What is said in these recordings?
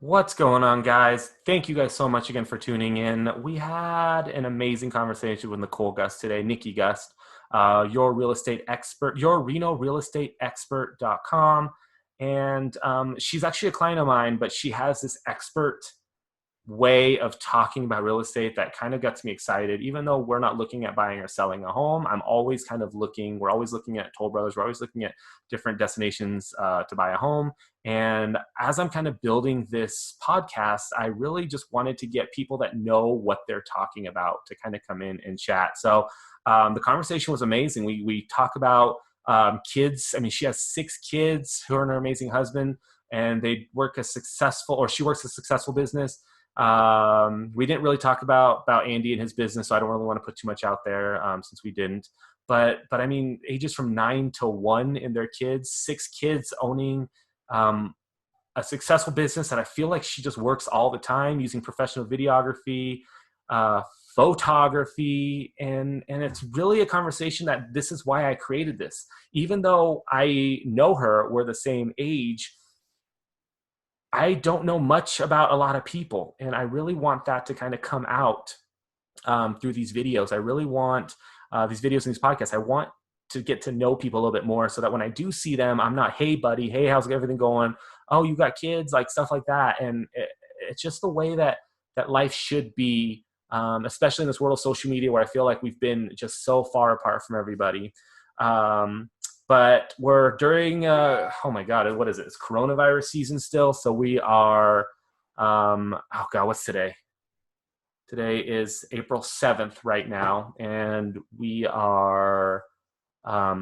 What's going on, guys? Thank you guys so much again for tuning in. We had an amazing conversation with Nicolle Gust today, Nicolle Gust, your real estate expert, your Reno real estate expert.com. And she's actually a client of mine, but she has this expert way of talking about real estate that kind of gets me excited. Even though we're not looking at buying or selling a home, I'm always kind of we're always looking at Toll Brothers, we're always looking at different destinations to buy a home. And as I'm kind of building this podcast, I really just wanted to get people that know what they're talking about to kind of come in and chat. So the conversation was amazing. We talk about kids. I mean, she has 6 kids, her and her amazing husband, and they work a successful, or she works a successful business. We didn't really talk about Andy and his business, so I don't really want to put too much out there since we didn't. But I mean, ages from 9 to 1 in their kids, 6 kids owning a successful business that I feel like she just works all the time using professional videography, photography, and it's really a conversation that this is why I created this. Even though I know her, we're the same age, I don't know much about a lot of people, and I really want that to kind of come out through these videos. I really want these videos and these podcasts. I want to get to know people a little bit more so that when I do see them, I'm not, hey, buddy, hey, how's everything going? Oh, you got kids, like stuff like that. And it's just the way that life should be, especially in this world of social media where I feel like we've been just so far apart from everybody. But we're during, oh my God, what is it? It's coronavirus season still. So we are, oh God, what's today? Today is April 7th right now. And we are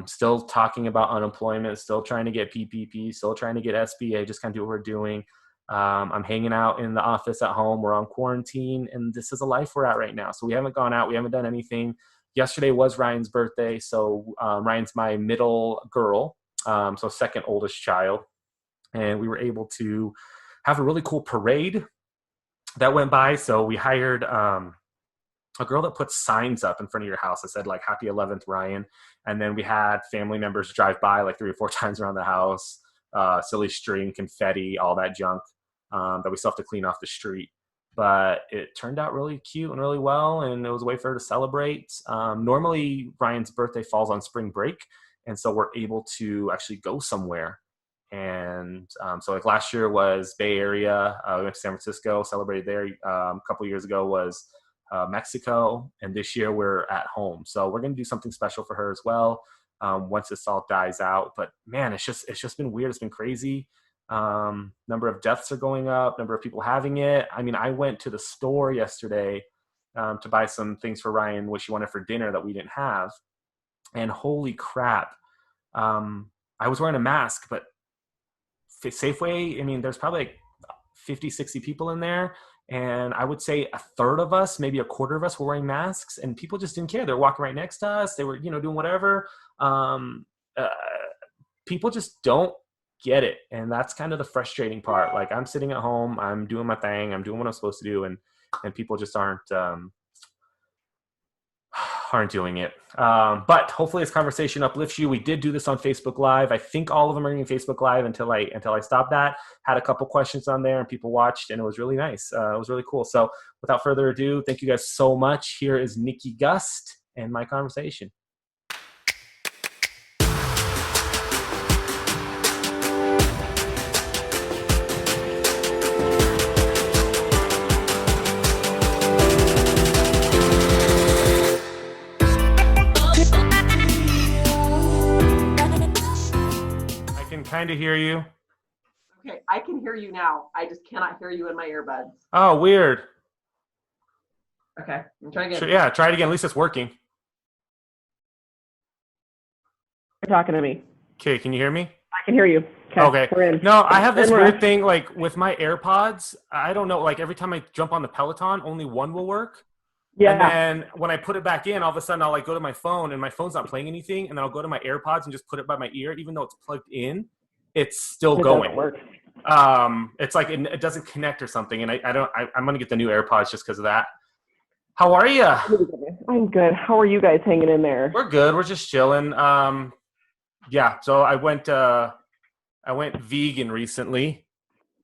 still talking about unemployment, still trying to get PPP, still trying to get SBA, just kind of do what we're doing. I'm hanging out in the office at home. We're on quarantine, and this is a life we're at right now. So we haven't gone out. We haven't done anything. Yesterday was Ryan's birthday. So Ryan's my middle girl, so second oldest child. And we were able to have a really cool parade that went by. So we hired a girl that puts signs up in front of your house that said like happy 11th Ryan. And then we had family members drive by like 3 or 4 times around the house, silly string, confetti, all that junk that we still have to clean off the street. But it turned out really cute and really well, and it was a way for her to celebrate. Normally, Ryan's birthday falls on spring break, and so we're able to actually go somewhere. And so like last year was Bay Area. We went to San Francisco, celebrated there. A couple years ago was Mexico, and this year we're at home. So we're going to do something special for her as well once this all dies out. But man, it's just been weird. It's been crazy. Number of deaths are going up, number of people having it. I mean, I went to the store yesterday to buy some things for Ryan, what she wanted for dinner that we didn't have. And holy crap, I was wearing a mask, but Safeway, I mean, there's probably like 50, 60 people in there. And I would say a third of us, maybe a quarter of us were wearing masks, and people just didn't care. They're walking right next to us. They were, doing whatever. People just don't get it. And that's kind of the frustrating part. Like I'm sitting at home, I'm doing my thing, I'm doing what I'm supposed to do. And people just aren't doing it. But hopefully this conversation uplifts you. We did do this on Facebook Live. I think all of them are in Facebook Live until I stopped that. Had a couple questions on there and people watched, and it was really nice. It was really cool. So without further ado, thank you guys so much. Here is Nicolle Gust and my conversation. Kind of hear you. Okay, I can hear you now. I just cannot hear you in my earbuds. Oh, weird. Okay, I'm trying again. Sure, yeah, try it again. At least it's working. You're talking to me. Okay, can you hear me? I can hear you. Okay. We're in. No, I have this weird thing, like with my AirPods, I don't know, like every time I jump on the Peloton, only one will work. Yeah. And then when I put it back in, all of a sudden I'll like go to my phone and my phone's not playing anything, and then I'll go to my AirPods and just put it by my ear, even though it's plugged in. It's still going. It's like it doesn't connect or something, and I'm gonna get the new AirPods just because of that. How are you? I'm good. How are you guys hanging in there? We're good. We're just chilling. Yeah. So I went vegan recently.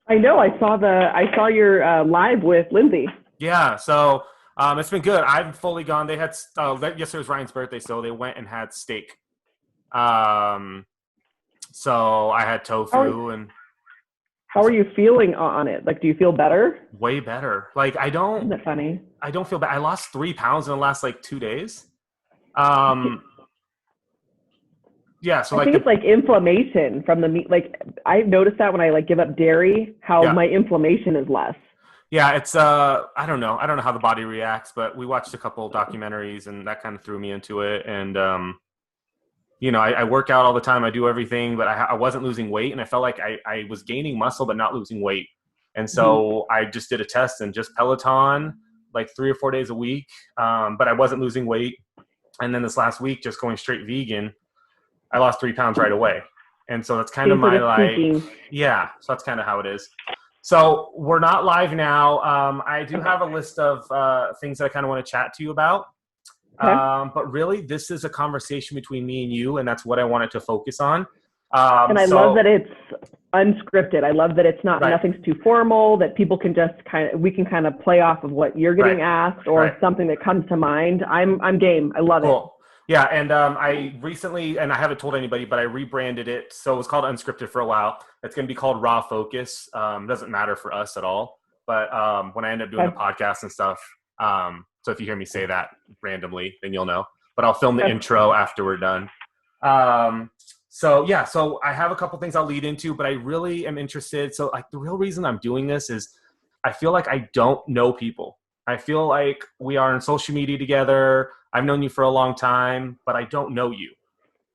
I know. I saw your live with Lindsay. Yeah, so it's been good. I've fully gone. They had yesterday was Ryan's birthday, so they went and had steak. Um, so I had tofu and How are you feeling on it? Like, do you feel better? way better. Like Isn't that funny? I don't feel bad. I lost 3 pounds in the last like 2 days. Um, yeah, so I like think it's like inflammation from the meat. Like, I've noticed that when I like give up dairy, how yeah. my inflammation is less. Yeah, it's I don't know. I don't know how the body reacts, but we watched a couple documentaries and that kind of threw me into it. And you know, I work out all the time. I do everything, but I wasn't losing weight, and I felt like I was gaining muscle but not losing weight. And so I just did a test and just Peloton like 3 or 4 days a week, but I wasn't losing weight. And then this last week, just going straight vegan, I lost 3 pounds right away. And so that's kind of my like, yeah. So that's kind of how it is. So we're not live now. I do have a list of things that I kind of want to chat to you about. Okay. But really, this is a conversation between me and you, and that's what I wanted to focus on. And I love that it's unscripted. I love that it's not, right. nothing's too formal, that people can just we can kind of play off of what you're getting asked or something that comes to mind. I'm game. I love it. Yeah, and I recently, and I haven't told anybody, but I rebranded it. So it was called Unscripted for a while. It's going to be called Raw Focus. Doesn't matter for us at all. But when I end up doing the podcast and stuff, so if you hear me say that randomly, then you'll know. But I'll film the intro after we're done. So yeah, so I have a couple things I'll lead into, but I really am interested. So like the real reason I'm doing this is I feel like I don't know people. I feel like we are on social media together. I've known you for a long time, but I don't know you.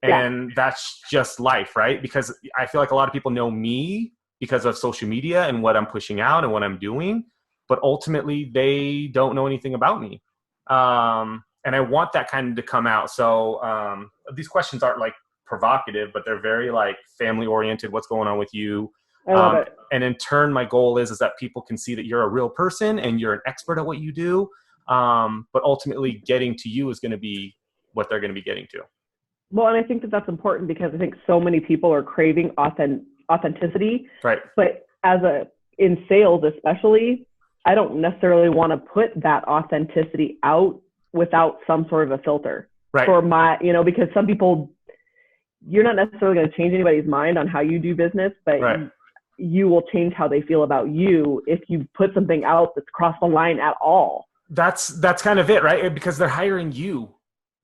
And that's just life, right? Because I feel like a lot of people know me because of social media and what I'm pushing out and what I'm doing, but ultimately they don't know anything about me. And I want that kind of to come out. So these questions aren't like provocative, but they're very like family oriented. What's going on with you? I love it. And in turn, my goal is that people can see that you're a real person and you're an expert at what you do. But ultimately getting to you is going to be what they're going to be getting to. Well, and I think that that's important because I think so many people are craving authenticity. Right. But in sales especially, I don't necessarily want to put that authenticity out without some sort of a filter. Right. For because some people, you're not necessarily going to change anybody's mind on how you do business, but you will change how they feel about you if you put something out that's crossed the line at all. That's kind of it, right? Because they're hiring you.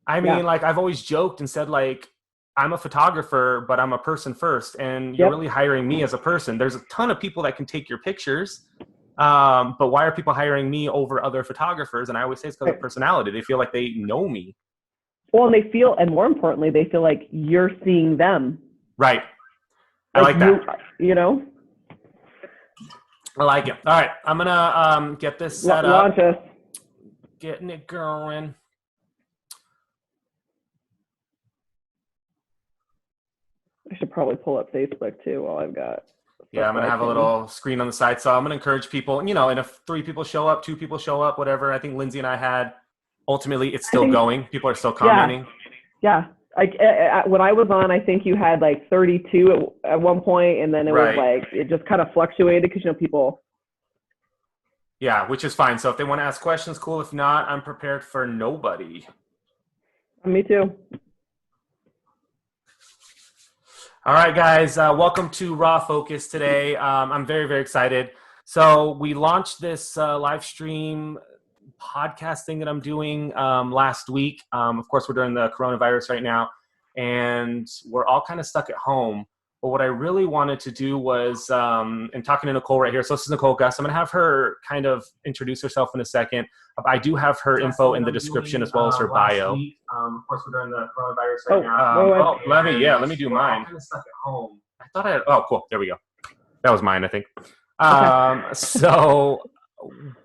I mean, like I've always joked and said, like, I'm a photographer, but I'm a person first, and you're really hiring me as a person. There's a ton of people that can take your pictures, but why are people hiring me over other photographers? And I always say it's because of personality. They feel like they know me. Well, and more importantly, they feel like you're seeing them. Right. I like that. I like it. All right. I'm going to get this set up. Launch us. Getting it going. I should probably pull up Facebook too while I've got. Yeah, I'm going to have a little screen on the side. So I'm going to encourage people, and if 3 people show up, 2 people show up, whatever. I think Lindsay and I had, ultimately, it's still going. People are still commenting. Yeah. Like when I was on, I think you had like 32 at one point, and then it was like, it just kind of fluctuated because, people. Yeah, which is fine. So if they want to ask questions, cool. If not, I'm prepared for nobody. Me too. All right, guys. Welcome to Raw Focus today. I'm very, very excited. So we launched this live stream podcast thing that I'm doing last week. Of course, we're during the coronavirus right now, and we're all kind of stuck at home. But what I really wanted to do was, and talking to Nicolle right here. So this is Nicolle Gust. I'm going to have her kind of introduce herself in a second. I do have her info in the description as well as her bio. Of course, we're during the coronavirus right now. Let me do mine. I'm kind of stuck at home. Cool. There we go. That was mine, I think. So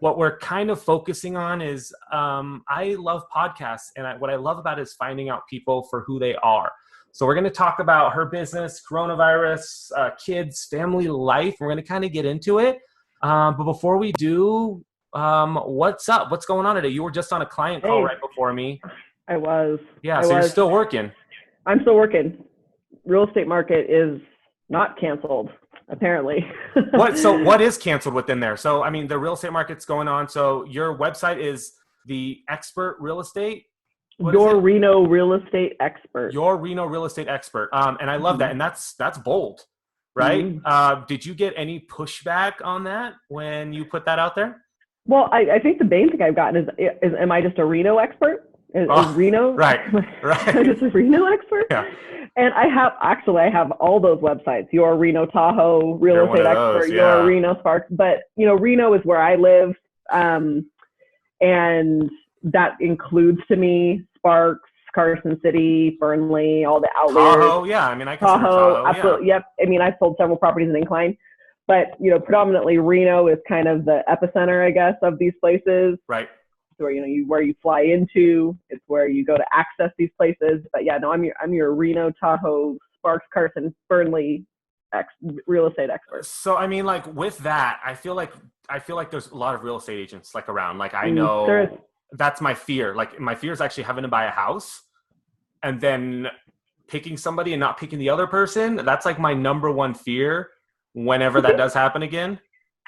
what we're kind of focusing on is I love podcasts, and what I love about it is finding out people for who they are. So we're going to talk about her business, coronavirus, kids, family life. We're going to kind of get into it. But before we do, what's up? What's going on today? You were just on a client call right before me. I was. Yeah, so you're still working. I'm still working. Real estate market is not canceled. apparently. So what is canceled within there? So, I mean, the real estate market's going on. So your website is the expert real estate. Your Reno real estate expert. Your Reno real estate expert. And I love that. And that's bold, right? Did you get any pushback on that when you put that out there? Well, I think the main thing I've gotten is am I just a Reno expert? Is Reno? Right. Am I just a Reno expert? Yeah. And I have all those websites. Your Reno Tahoe real estate expert, your Reno Sparks. But, Reno is where I live. And that includes to me Sparks, Carson City, Burnley, all the outliers. Tahoe, yeah. I mean, I consider Tahoe, absolutely. Yep. I mean, I've sold several properties in Incline, but predominantly Reno is kind of the epicenter, I guess, of these places. Right. So where where you fly into, it's where you go to access these places. But yeah, no, I'm your Reno, Tahoe, Sparks, Carson, Burnley real estate expert. So I mean, like with that, I feel like there's a lot of real estate agents like around. Like I know that's my fear. Like my fear is actually having to buy a house and then picking somebody and not picking the other person. That's like my number one fear whenever that does happen again.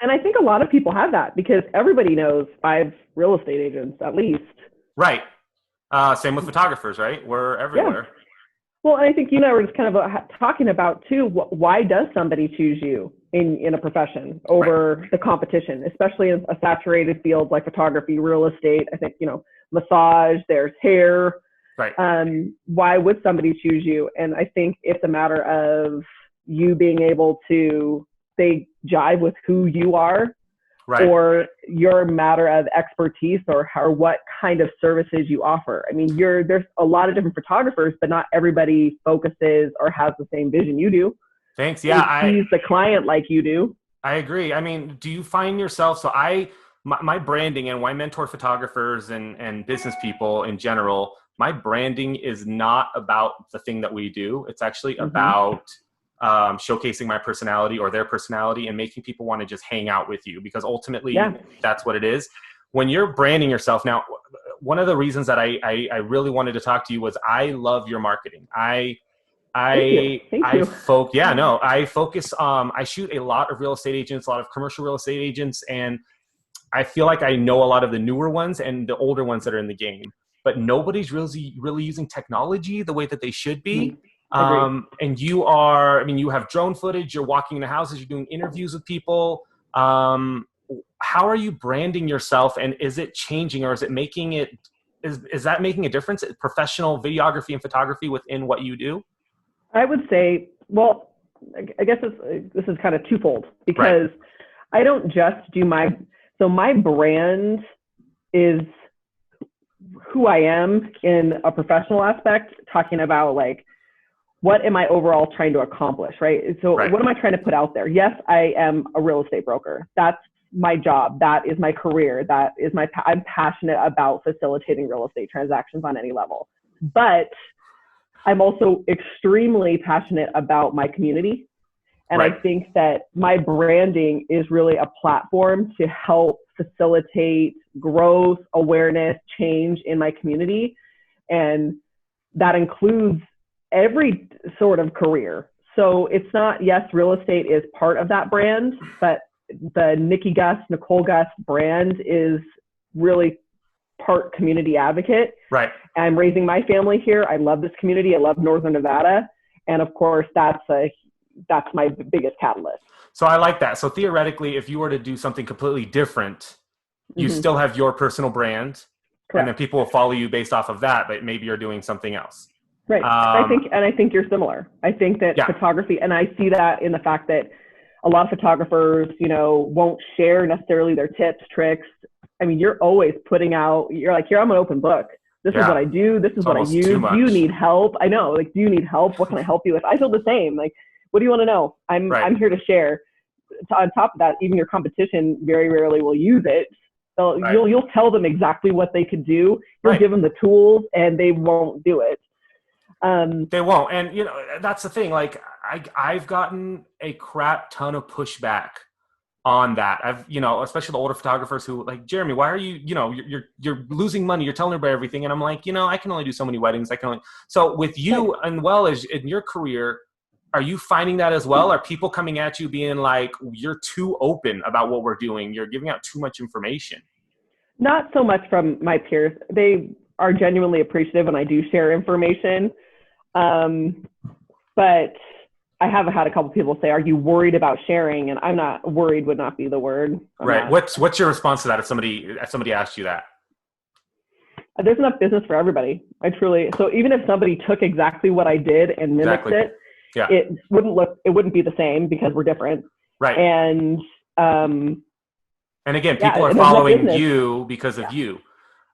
And I think a lot of people have that because everybody knows 5 real estate agents at least. Right. Same with photographers, right? We're everywhere. Yeah. Well, and I think you and I were just kind of talking about too, why does somebody choose you in a profession over the competition, especially in a saturated field like photography, real estate, I think, massage, there's hair. Right. Why would somebody choose you? And I think it's a matter of you being able to they jive with who you are, right, or your matter of expertise or what kind of services you offer. I mean, there's a lot of different photographers, but not everybody focuses or has the same vision you do. Thanks. Yeah. Sees the client like you do. I agree. I mean, do you find yourself, so my branding and why I mentor photographers and business people in general, my branding is not about the thing that we do. It's actually about showcasing my personality or their personality and making people want to just hang out with you, because ultimately that's what it is. When you're branding yourself. Now, one of the reasons that I really wanted to talk to you was I love your marketing. I focus, I shoot a lot of real estate agents, a lot of commercial real estate agents, and I feel like I know a lot of the newer ones and the older ones that are in the game, but nobody's really using technology the way that they should be. And you have drone footage, you're walking into houses, you're doing interviews with people. How are you branding yourself, and is it changing, or is it is that making a difference? Professional videography and photography within what you do? I would say, well, I guess this is kind of twofold, because I don't just do my brand is who I am in a professional aspect, talking about like, what am I overall trying to accomplish, right? So what am I trying to put out there? Yes, I am a real estate broker. That's my job. That is my career. I'm passionate about facilitating real estate transactions on any level. But I'm also extremely passionate about my community. And I think that my branding is really a platform to help facilitate growth, awareness, change in my community. And that includes every sort of career. So it's not, yes, real estate is part of that brand, but the Nicolle Gust brand is really part community advocate. Right. I'm raising my family here. I love this community. I love Northern Nevada. And of course, that's my biggest catalyst. So I like that. So theoretically, if you were to do something completely different, you still have your personal brand. Correct. And then people will follow you based off of that, but maybe you're doing something else. Right. I think you're similar. I think that photography, and I see that in the fact that a lot of photographers, won't share necessarily their tips, tricks. I mean, you're always putting out, you're like, here, I'm an open book. This is what I do. This is what I use. Do you need help? I know, like, do you need help? What can I help you with? I feel the same. Like, what do you want to know? I'm here to share. On top of that, even your competition very rarely will use it. So you'll tell them exactly what they could do. You'll give them the tools, and they won't do it. They won't. And, that's the thing. Like, I've gotten a crap ton of pushback on that. Especially the older photographers who like, Jeramie, why are you, you're losing money. You're telling everybody everything. And I'm like, I can only do so many weddings. So with you, and well as in your career, are you finding that as well? Are people coming at you being like, you're too open about what we're doing, you're giving out too much information? Not so much from my peers. They are genuinely appreciative when I do share information. But I have had a couple people say, are you worried about sharing? And I'm not worried, would not be the word. Right. What's your response to that if somebody asked you that? There's enough business for everybody. So even if somebody took exactly what I did and mimicked it, yeah, it wouldn't be the same because we're different. Right. And again, people are following you because of you.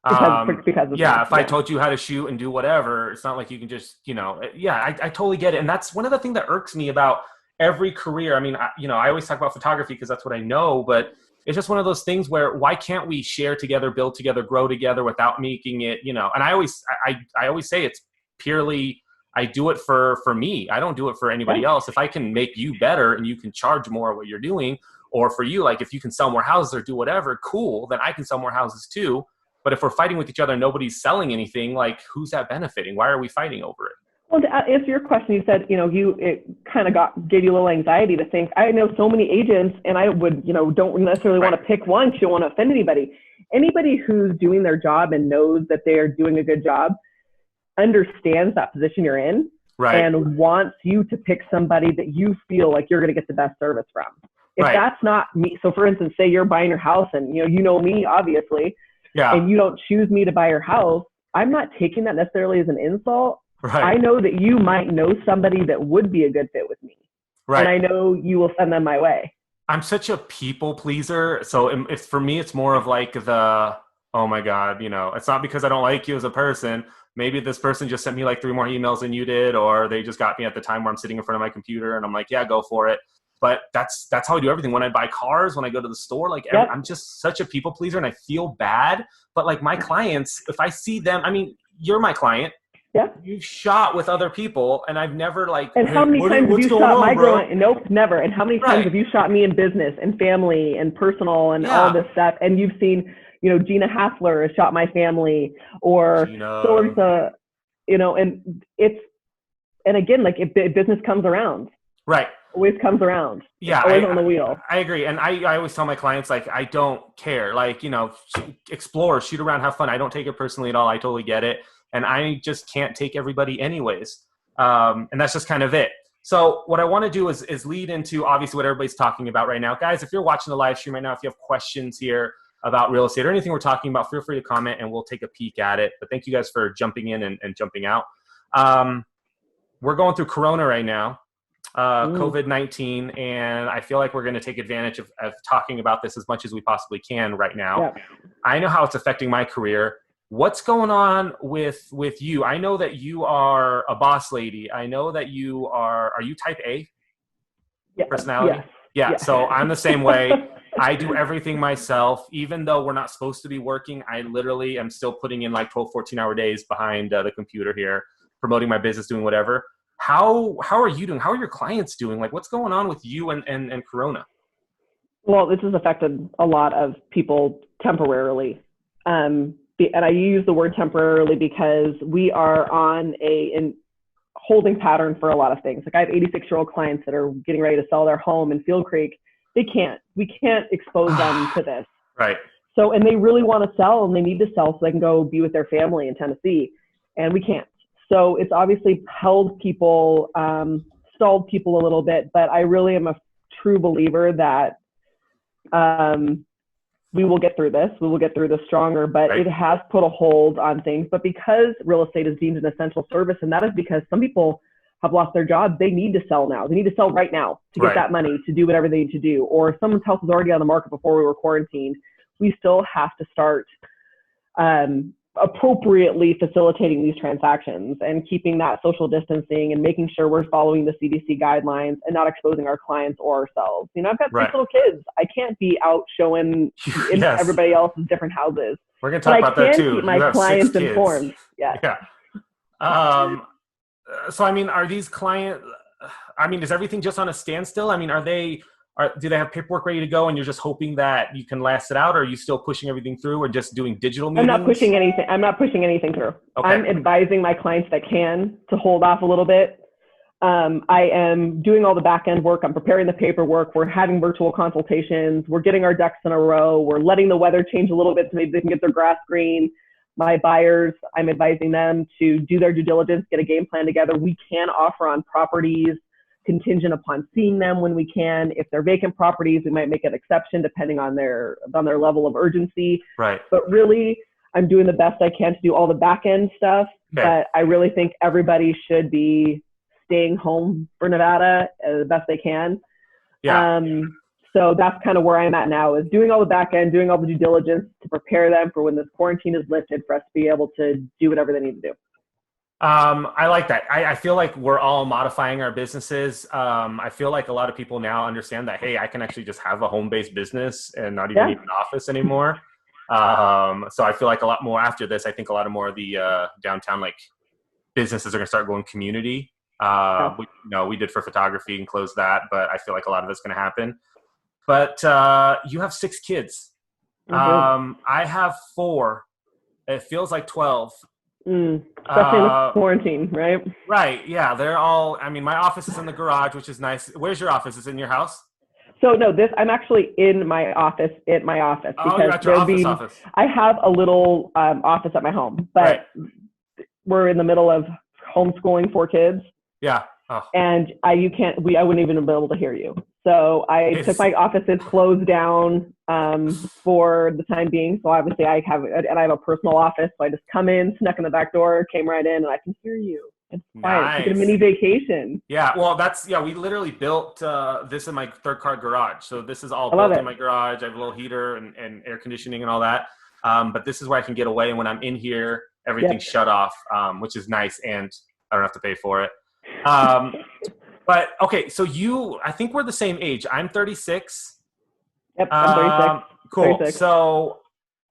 Because of if I told you how to shoot and do whatever, it's not like you can just, I totally get it. And that's one of the things that irks me about every career. I mean, I always talk about photography because that's what I know, but it's just one of those things where why can't we share together, build together, grow together without making it, and I always say it's purely, I do it for me. I don't do it for anybody else. If I can make you better and you can charge more what you're doing, or for you, like if you can sell more houses or do whatever, cool, then I can sell more houses too. But if we're fighting with each other and nobody's selling anything, like who's that benefiting? Why are we fighting over it? Well, to answer your question, you said, it kind of gave you a little anxiety to think, I know so many agents and I would, don't necessarily want to pick one because you don't want to offend anybody. Anybody who's doing their job and knows that they're doing a good job understands that position you're in, and wants you to pick somebody that you feel like you're going to get the best service from. If that's not me, so for instance, say you're buying your house and, you know me, obviously, and you don't choose me to buy your house, I'm not taking that necessarily as an insult. I know that you might know somebody that would be a good fit with me. And I know you will send them my way. I'm such a people pleaser. So for me, it's more of like oh my God, it's not because I don't like you as a person. Maybe this person just sent me like 3 more emails than you did, or they just got me at the time where I'm sitting in front of my computer and I'm like, yeah, go for it. But that's how I do everything. When I buy cars, when I go to the store, I'm just such a people pleaser and I feel bad. But like my clients, if I see them, I mean, you're my client. Yeah. You've shot with other people and I've never And how many times have you shot my girl? Nope, never. And how many times have you shot me in business and family and personal and all this stuff? And you've seen, Gina Hassler has shot my family, or so, and again, like if business comes around. Right. Always comes around. Yeah. Always on the wheel. I agree. And I always tell my clients, like, I don't care. Like, explore, shoot around, have fun. I don't take it personally at all. I totally get it. And I just can't take everybody anyways. And that's just kind of it. So what I want to do is lead into obviously what everybody's talking about right now. Guys, if you're watching the live stream right now, if you have questions here about real estate or anything we're talking about, feel free to comment and we'll take a peek at it. But thank you guys for jumping in and jumping out. We're going through Corona right now, COVID-19, and I feel like we're going to take advantage of talking about this as much as we possibly can right now. Yeah. I know how it's affecting my career. What's going on with you? I know that you are a boss lady. I know that are you type A personality? Yes. Yeah. So I'm the same way. I do everything myself. Even though we're not supposed to be working, I literally am still putting in like 12, 14-hour days behind the computer here, promoting my business, doing whatever. How are you doing? How are your clients doing? Like, what's going on with you and Corona? Well, this has affected a lot of people temporarily. And I use the word temporarily because we are on a holding pattern for a lot of things. Like I have 86-year-old clients that are getting ready to sell their home in Field Creek. We can't expose them to this. Right. So, and they really want to sell and they need to sell so they can go be with their family in Tennessee, and we can't. So it's obviously held people, stalled people a little bit, but I really am a true believer that we will get through this. We will get through this stronger, but it has put a hold on things. But because real estate is deemed an essential service, and that is because some people have lost their jobs, they need to sell now. They need to sell right now to get that money to do whatever they need to do. Or if someone's house was already on the market before we were quarantined, we still have to start appropriately facilitating these transactions and keeping that social distancing and making sure we're following the CDC guidelines and not exposing our clients or ourselves. I've got 6 little kids. I can't be out showing in everybody else's different houses. We're going to talk about that too. Keep my clients informed. Yeah. So, I mean, are these clients, is everything just on a standstill? I mean, do they have paperwork ready to go and you're just hoping that you can last it out, or are you still pushing everything through or just doing digital meetings? I'm not pushing anything through. Okay. I'm advising my clients that can to hold off a little bit. I am doing all the back end work. I'm preparing the paperwork. We're having virtual consultations. We're getting our ducks in a row. We're letting the weather change a little bit so maybe they can get their grass green. My buyers, I'm advising them to do their due diligence, get a game plan together. We can offer on properties contingent upon seeing them when we can. If they're vacant properties, we might make an exception depending on their level of urgency. Right. But really, I'm doing the best I can to do all the back end stuff. Okay. But I really think everybody should be staying home for Nevada the best they can. Yeah. So that's kind of where I'm at now, is doing all the back end, doing all the due diligence to prepare them for when this quarantine is lifted for us to be able to do whatever they need to do. I like that. I feel like we're all modifying our businesses. I feel like a lot of people now understand that, hey, I can actually just have a home-based business and not even need an office anymore. So I feel like a lot more after this, I think a lot of more of the downtown like businesses are going to start going community. We did for photography and closed that, but I feel like a lot of it's going to happen. But you have 6 kids. Mm-hmm. I have 4. It feels like 12. Especially in the quarantine, right? Right. Yeah. They're all, I mean, my office is in the garage, which is nice. Where's your office? Is it in your house? So no, I'm actually in my office, because you're at your office. I have a little office at my home, but we're in the middle of homeschooling 4 kids. Yeah. Oh. And I wouldn't even be able to hear you. So I took my offices closed down for the time being. So obviously I have a personal office. So I just come in, snuck in the back door, came right in, and I can hear you. It's fine. Nice. It's a mini vacation. Yeah. Well, we literally built this in my 3rd-car garage. So this is all built in my garage. I have a little heater and air conditioning and all that. But this is where I can get away. And when I'm in here, everything's shut off, which is nice. And I don't have to pay for it. But okay, so I think we're the same age. I'm 36. Yep, I'm 36. Cool. 36. So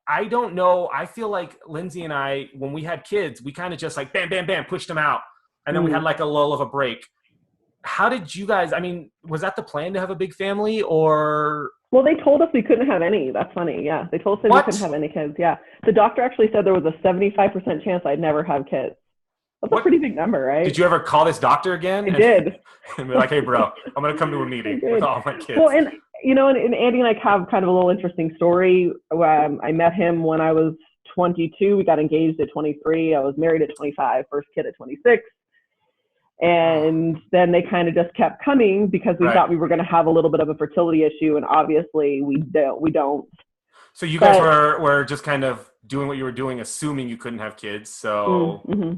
I don't know. I feel like Lindsay and I, when we had kids, we kind of just like bam, bam, bam, pushed them out. And then we had like a lull of a break. How did you guys, I mean, was that the plan to have a big family or? Well, they told us we couldn't have any. That's funny. Yeah. They told us we couldn't have any kids. Yeah. The doctor actually said there was a 75% chance I'd never have kids. That's a pretty big number, right? Did you ever call this doctor again? I did. And be like, hey, bro, I'm going to come to a meeting with all my kids. Well, and Andy and I have kind of a little interesting story. I met him when I was 22. We got engaged at 23. I was married at 25, first kid at 26. And then they kind of just kept coming because we thought we were going to have a little bit of a fertility issue. And obviously we don't. So you guys were just kind of doing what you were doing, assuming you couldn't have kids. So... Mm-hmm.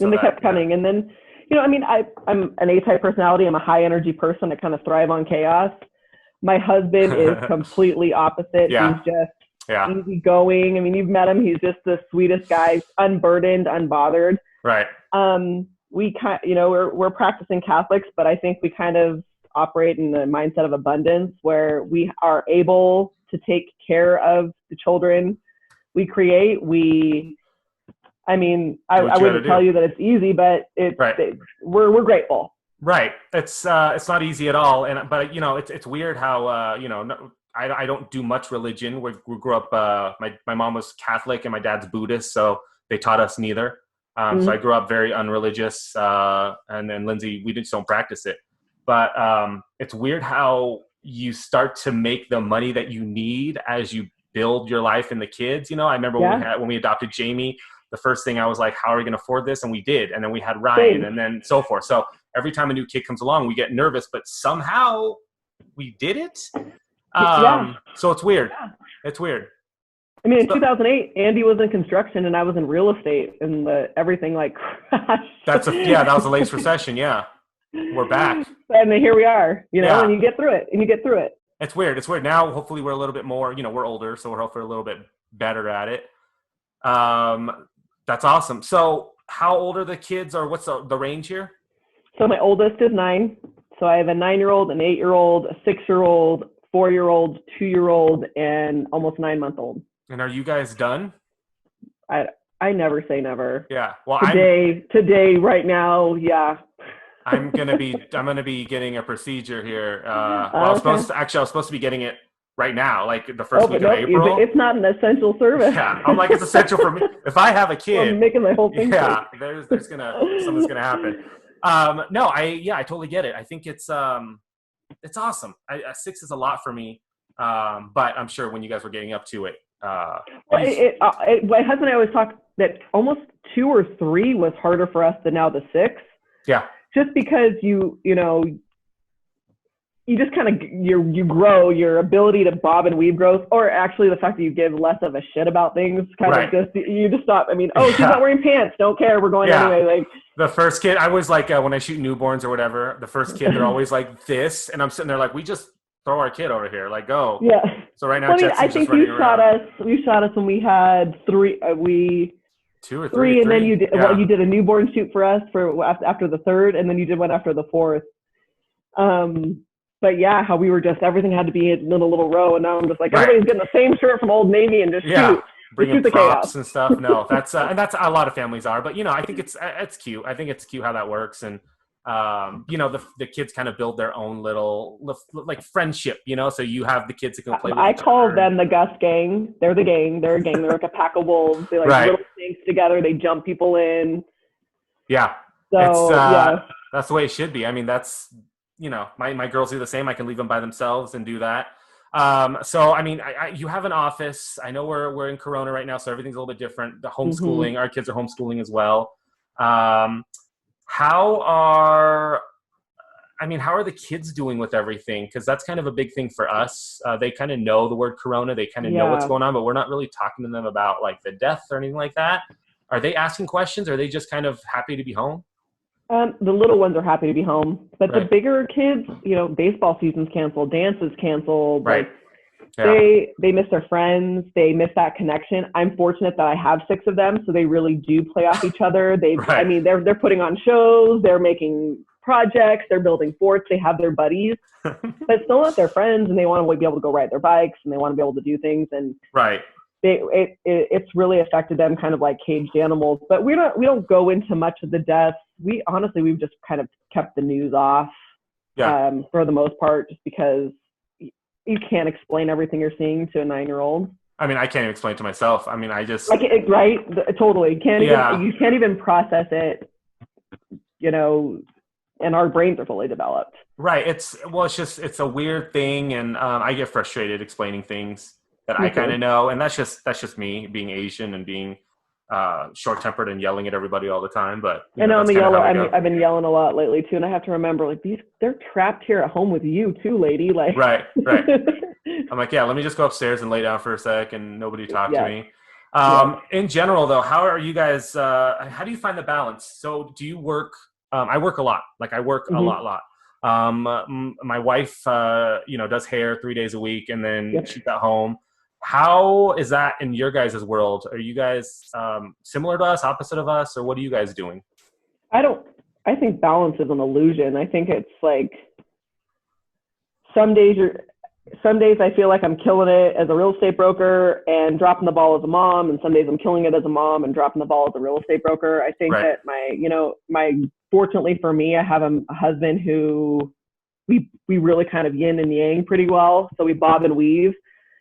And they kept coming. And then, I'm an A-type personality. I'm a high energy person. I kind of thrive on chaos. My husband is completely opposite. Yeah. He's just easygoing. I mean, you've met him. He's just the sweetest guy, unburdened, unbothered. Right. We're practicing Catholics, but I think we kind of operate in the mindset of abundance where we are able to take care of the children we create. I wouldn't tell you that it's easy, but we're grateful. Right. It's not easy at all. But it's weird how, I don't do much religion. We grew up, my mom was Catholic and my dad's Buddhist. So they taught us neither. So I grew up very unreligious. And then Lindsay, we just don't practice it. But it's weird how you start to make the money that you need as you build your life and the kids. I remember when we adopted Jeramie, the first thing I was like, how are we going to afford this? And we did. And then we had Ryan and then so forth. So every time a new kid comes along, we get nervous, but somehow we did it. So it's weird. Yeah. It's weird. I mean, in 2008, Andy was in construction and I was in real estate and everything like crashed. That was the latest recession. Yeah. We're back. And then here we are, and you get through it. It's weird. It's weird. Now, hopefully we're a little bit more, we're older, so we're hopefully a little bit better at it. That's awesome. So how old are the kids or what's the range here? So my oldest is 9. So I have a 9-year-old, an 8-year-old, a 6-year-old, 4-year-old, 2-year-old, and almost 9-month-old. And are you guys done? I never say never. Yeah. Well, today, right now. Yeah. I'm going to be getting a procedure here. I was supposed to be getting it right now, like the first week of April. It's not an essential service. Yeah, I'm like, it's essential for me. If I have a kid, I'm making the whole thing. Yeah, something's gonna happen. No, I totally get it. I think it's awesome. 6 is a lot for me. But I'm sure when you guys were getting up to it, my husband and I always talk that almost 2 or 3 was harder for us than now the 6. Yeah. Just because you just kind of you grow, your ability to bob and weave grows, or actually the fact that you give less of a shit about things of just, you just stop. I mean, she's not wearing pants, don't care, we're going anyway. Like the first kid, I was like, when I shoot newborns or whatever, the first kid, they're always like this, and I'm sitting there like, we just throw our kid over here, like go. Yeah. So right now, I think you shot us when we had 3. 2 or 3, 3, and then you did you did a newborn shoot for us after the 3rd, and then you did one after the 4th. But yeah, how we were just, everything had to be in a little row, and now I'm just like, everybody's getting the same shirt from Old Navy and just shoot. Bringing props and stuff. No, that's and that's a lot of families are, but I think it's cute. I think it's cute how that works, and the kids kind of build their own little like friendship, so you have the kids that can play with I call them the Gust gang. They're the gang. They're a gang. They're like a pack of wolves. They like little things together. They jump people in. Yeah. So that's the way it should be. I mean, that's my girls do the same. I can leave them by themselves and do that. So I mean, you have an office. I know we're in Corona right now, so everything's a little bit different. The homeschooling, our kids are homeschooling as well. How are the kids doing with everything? Because that's kind of a big thing for us. They kind of know the word Corona. They kind of know what's going on, but we're not really talking to them about like the death or anything like that. Are they asking questions? Or are they just kind of happy to be home? The little ones are happy to be home, but the bigger kids, baseball season's canceled, dance is canceled. Right. They miss their friends. They miss that connection. I'm fortunate that I have 6 of them, so they really do play off each other. I mean, they're putting on shows, they're making projects, they're building forts, they have their buddies, but still not their friends, and they want to be able to go ride their bikes, and they want to be able to do things, and it's really affected them kind of like caged animals. But we don't go into much of the deaths. We've just kind of kept the news off for the most part, just because you can't explain everything you're seeing to a 9-year-old. I mean, I can't even explain it to myself. I mean, I just totally you can't even process it, and our brains are fully developed. Right. It's a weird thing, and I get frustrated explaining things that I kind of know, and that's just me being Asian and being short-tempered and yelling at everybody all the time. But I'm a yeller. I've been yelling a lot lately too, and I have to remember, like, they're trapped here at home with you too, lady. Like, right. I'm like, let me just go upstairs and lay down for a sec, and nobody talk to me. In general, though, how are you guys? How do you find the balance? So, do you work? I work a lot. Like, I work a lot. My wife, does hair 3 days a week, and then she's at home. How is that in your guys' world? Are you guys similar to us, opposite of us, or what are you guys doing? I think balance is an illusion. I think it's like some days I feel like I'm killing it as a real estate broker and dropping the ball as a mom, and some days I'm killing it as a mom and dropping the ball as a real estate broker. I think that fortunately for me, I have a husband who we really kind of yin and yang pretty well. So we bob and weave.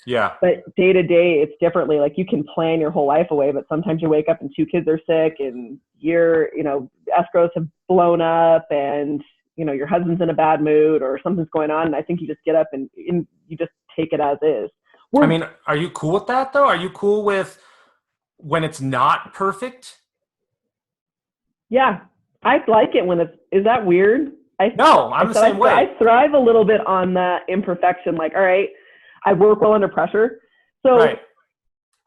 Yeah. But day to day, it's differently. Like, you can plan your whole life away, but sometimes you wake up and 2 kids are sick, and escrows have blown up, and your husband's in a bad mood or something's going on. And I think you just get up and you just take it as is. Are you cool with that though? Are you cool with when it's not perfect? Yeah. I like it when is that weird? No, I'm the same way. I thrive a little bit on that imperfection. Like, all right, I work well under pressure. So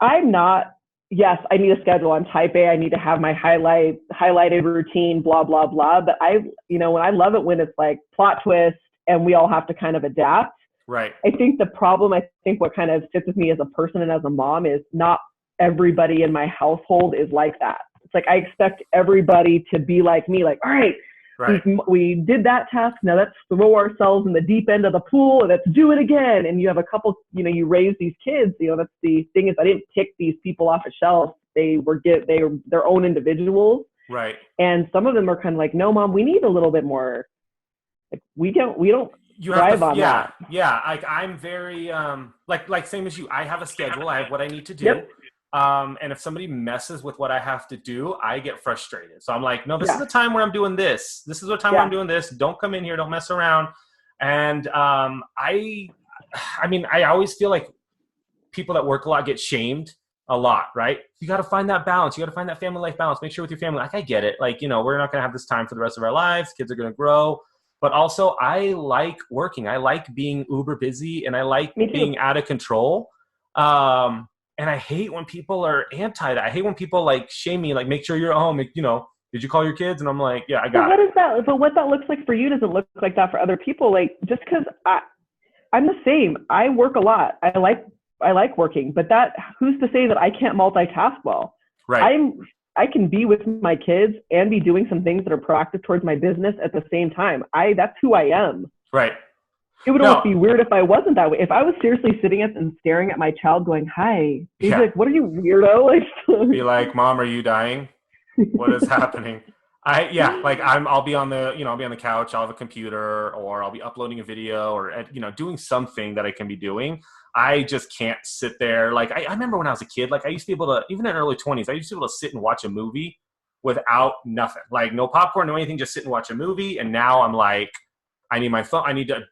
I'm not, yes, I need a schedule. I'm type A. I need to have my highlighted routine, blah, blah, blah. But when I love it when it's like plot twist and we all have to kind of adapt. Right. I think what kind of fits with me as a person and as a mom is not everybody in my household is like that. It's like, I expect everybody to be like me, like, all right, we did that task. Now let's throw ourselves in the deep end of the pool and let's do it again. And you have a couple, you raise these kids, that's the thing is, I didn't pick these people off a shelf. They were their own individuals. Right. And some of them are kind of like, no, Mom, we need a little bit more. Like, we don't thrive on that. Yeah. Like, I'm very, like same as you, I have a schedule. I have what I need to do. And if somebody messes with what I have to do, I get frustrated. So I'm like, no, this is the time where I'm doing this. This is the time where I'm doing this. Don't come in here. Don't mess around. And I mean, I always feel like people that work a lot get shamed a lot, right? You got to find that balance. You got to find that family life balance. Make sure with your family, like, I get it. Like, you know, we're not going to have this time for the rest of our lives. Kids are going to grow. But also, I like working. I like being uber busy, and I like being out of control. And I hate when people are anti that. I hate when people like shame me, like, make sure you're at home. You know, did you call your kids? And I'm like, yeah, I got it. What is that? But what that looks like for you doesn't look like that for other people. Like, just because I'm the same. I work a lot. I like working, but who's to say that I can't multitask well? Right. I can be with my kids and be doing some things that are proactive towards my business at the same time. That's who I am. Right. It would almost be weird if I wasn't that way. If I was seriously sitting up and staring at my child going, hi, he's like, what are you, weirdo? Like, be like, Mom, are you dying? What is happening? I'll be on the couch, I'll have a computer, or I'll be uploading a video, or, you know, doing something that I can be doing. I just can't sit there. Like, I remember when I was a kid, like, I used to be able to, even in early 20s, I used to be able to sit and watch a movie without nothing. Like, no popcorn, no anything, just sit and watch a movie. And now I'm like, I need my phone.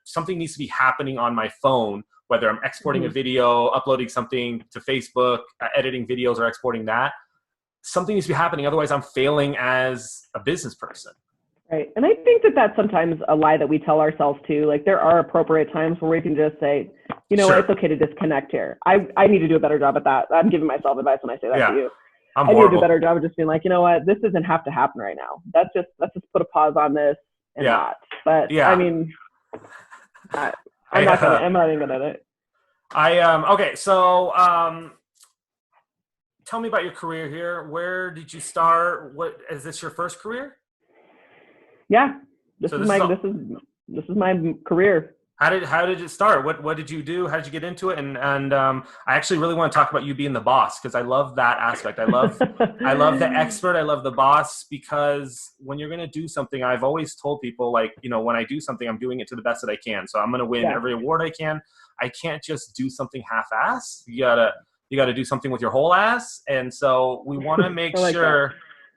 Something needs to be happening on my phone, whether I'm exporting a video, uploading something to Facebook, editing videos, or exporting that. Something needs to be happening. Otherwise, I'm failing as a business person. Right. And I think that that's sometimes a lie that we tell ourselves too. Like, there are appropriate times where we can just say, you know what, it's okay to disconnect here. I need to do a better job at that. I'm giving myself advice when I say that to you. I need to do a better job of just being like, you know what, this doesn't have to happen right now. Let's just put a pause on this and not. But I mean, I'm not even good at it. Okay. So, tell me about your career here. Where did you start? What is this your first career? Yeah, this is my career. How did it start? What did you do? How did you get into it? And I actually really want to talk about you being the boss, because I love that aspect. I love the expert. I love the boss, because when you're going to do something, I've always told people, like, you know, when I do something, I'm doing it to the best that I can. So I'm going to win every award I can. I can't just do something half-ass. You gotta do something with your whole ass. And so we want to make sure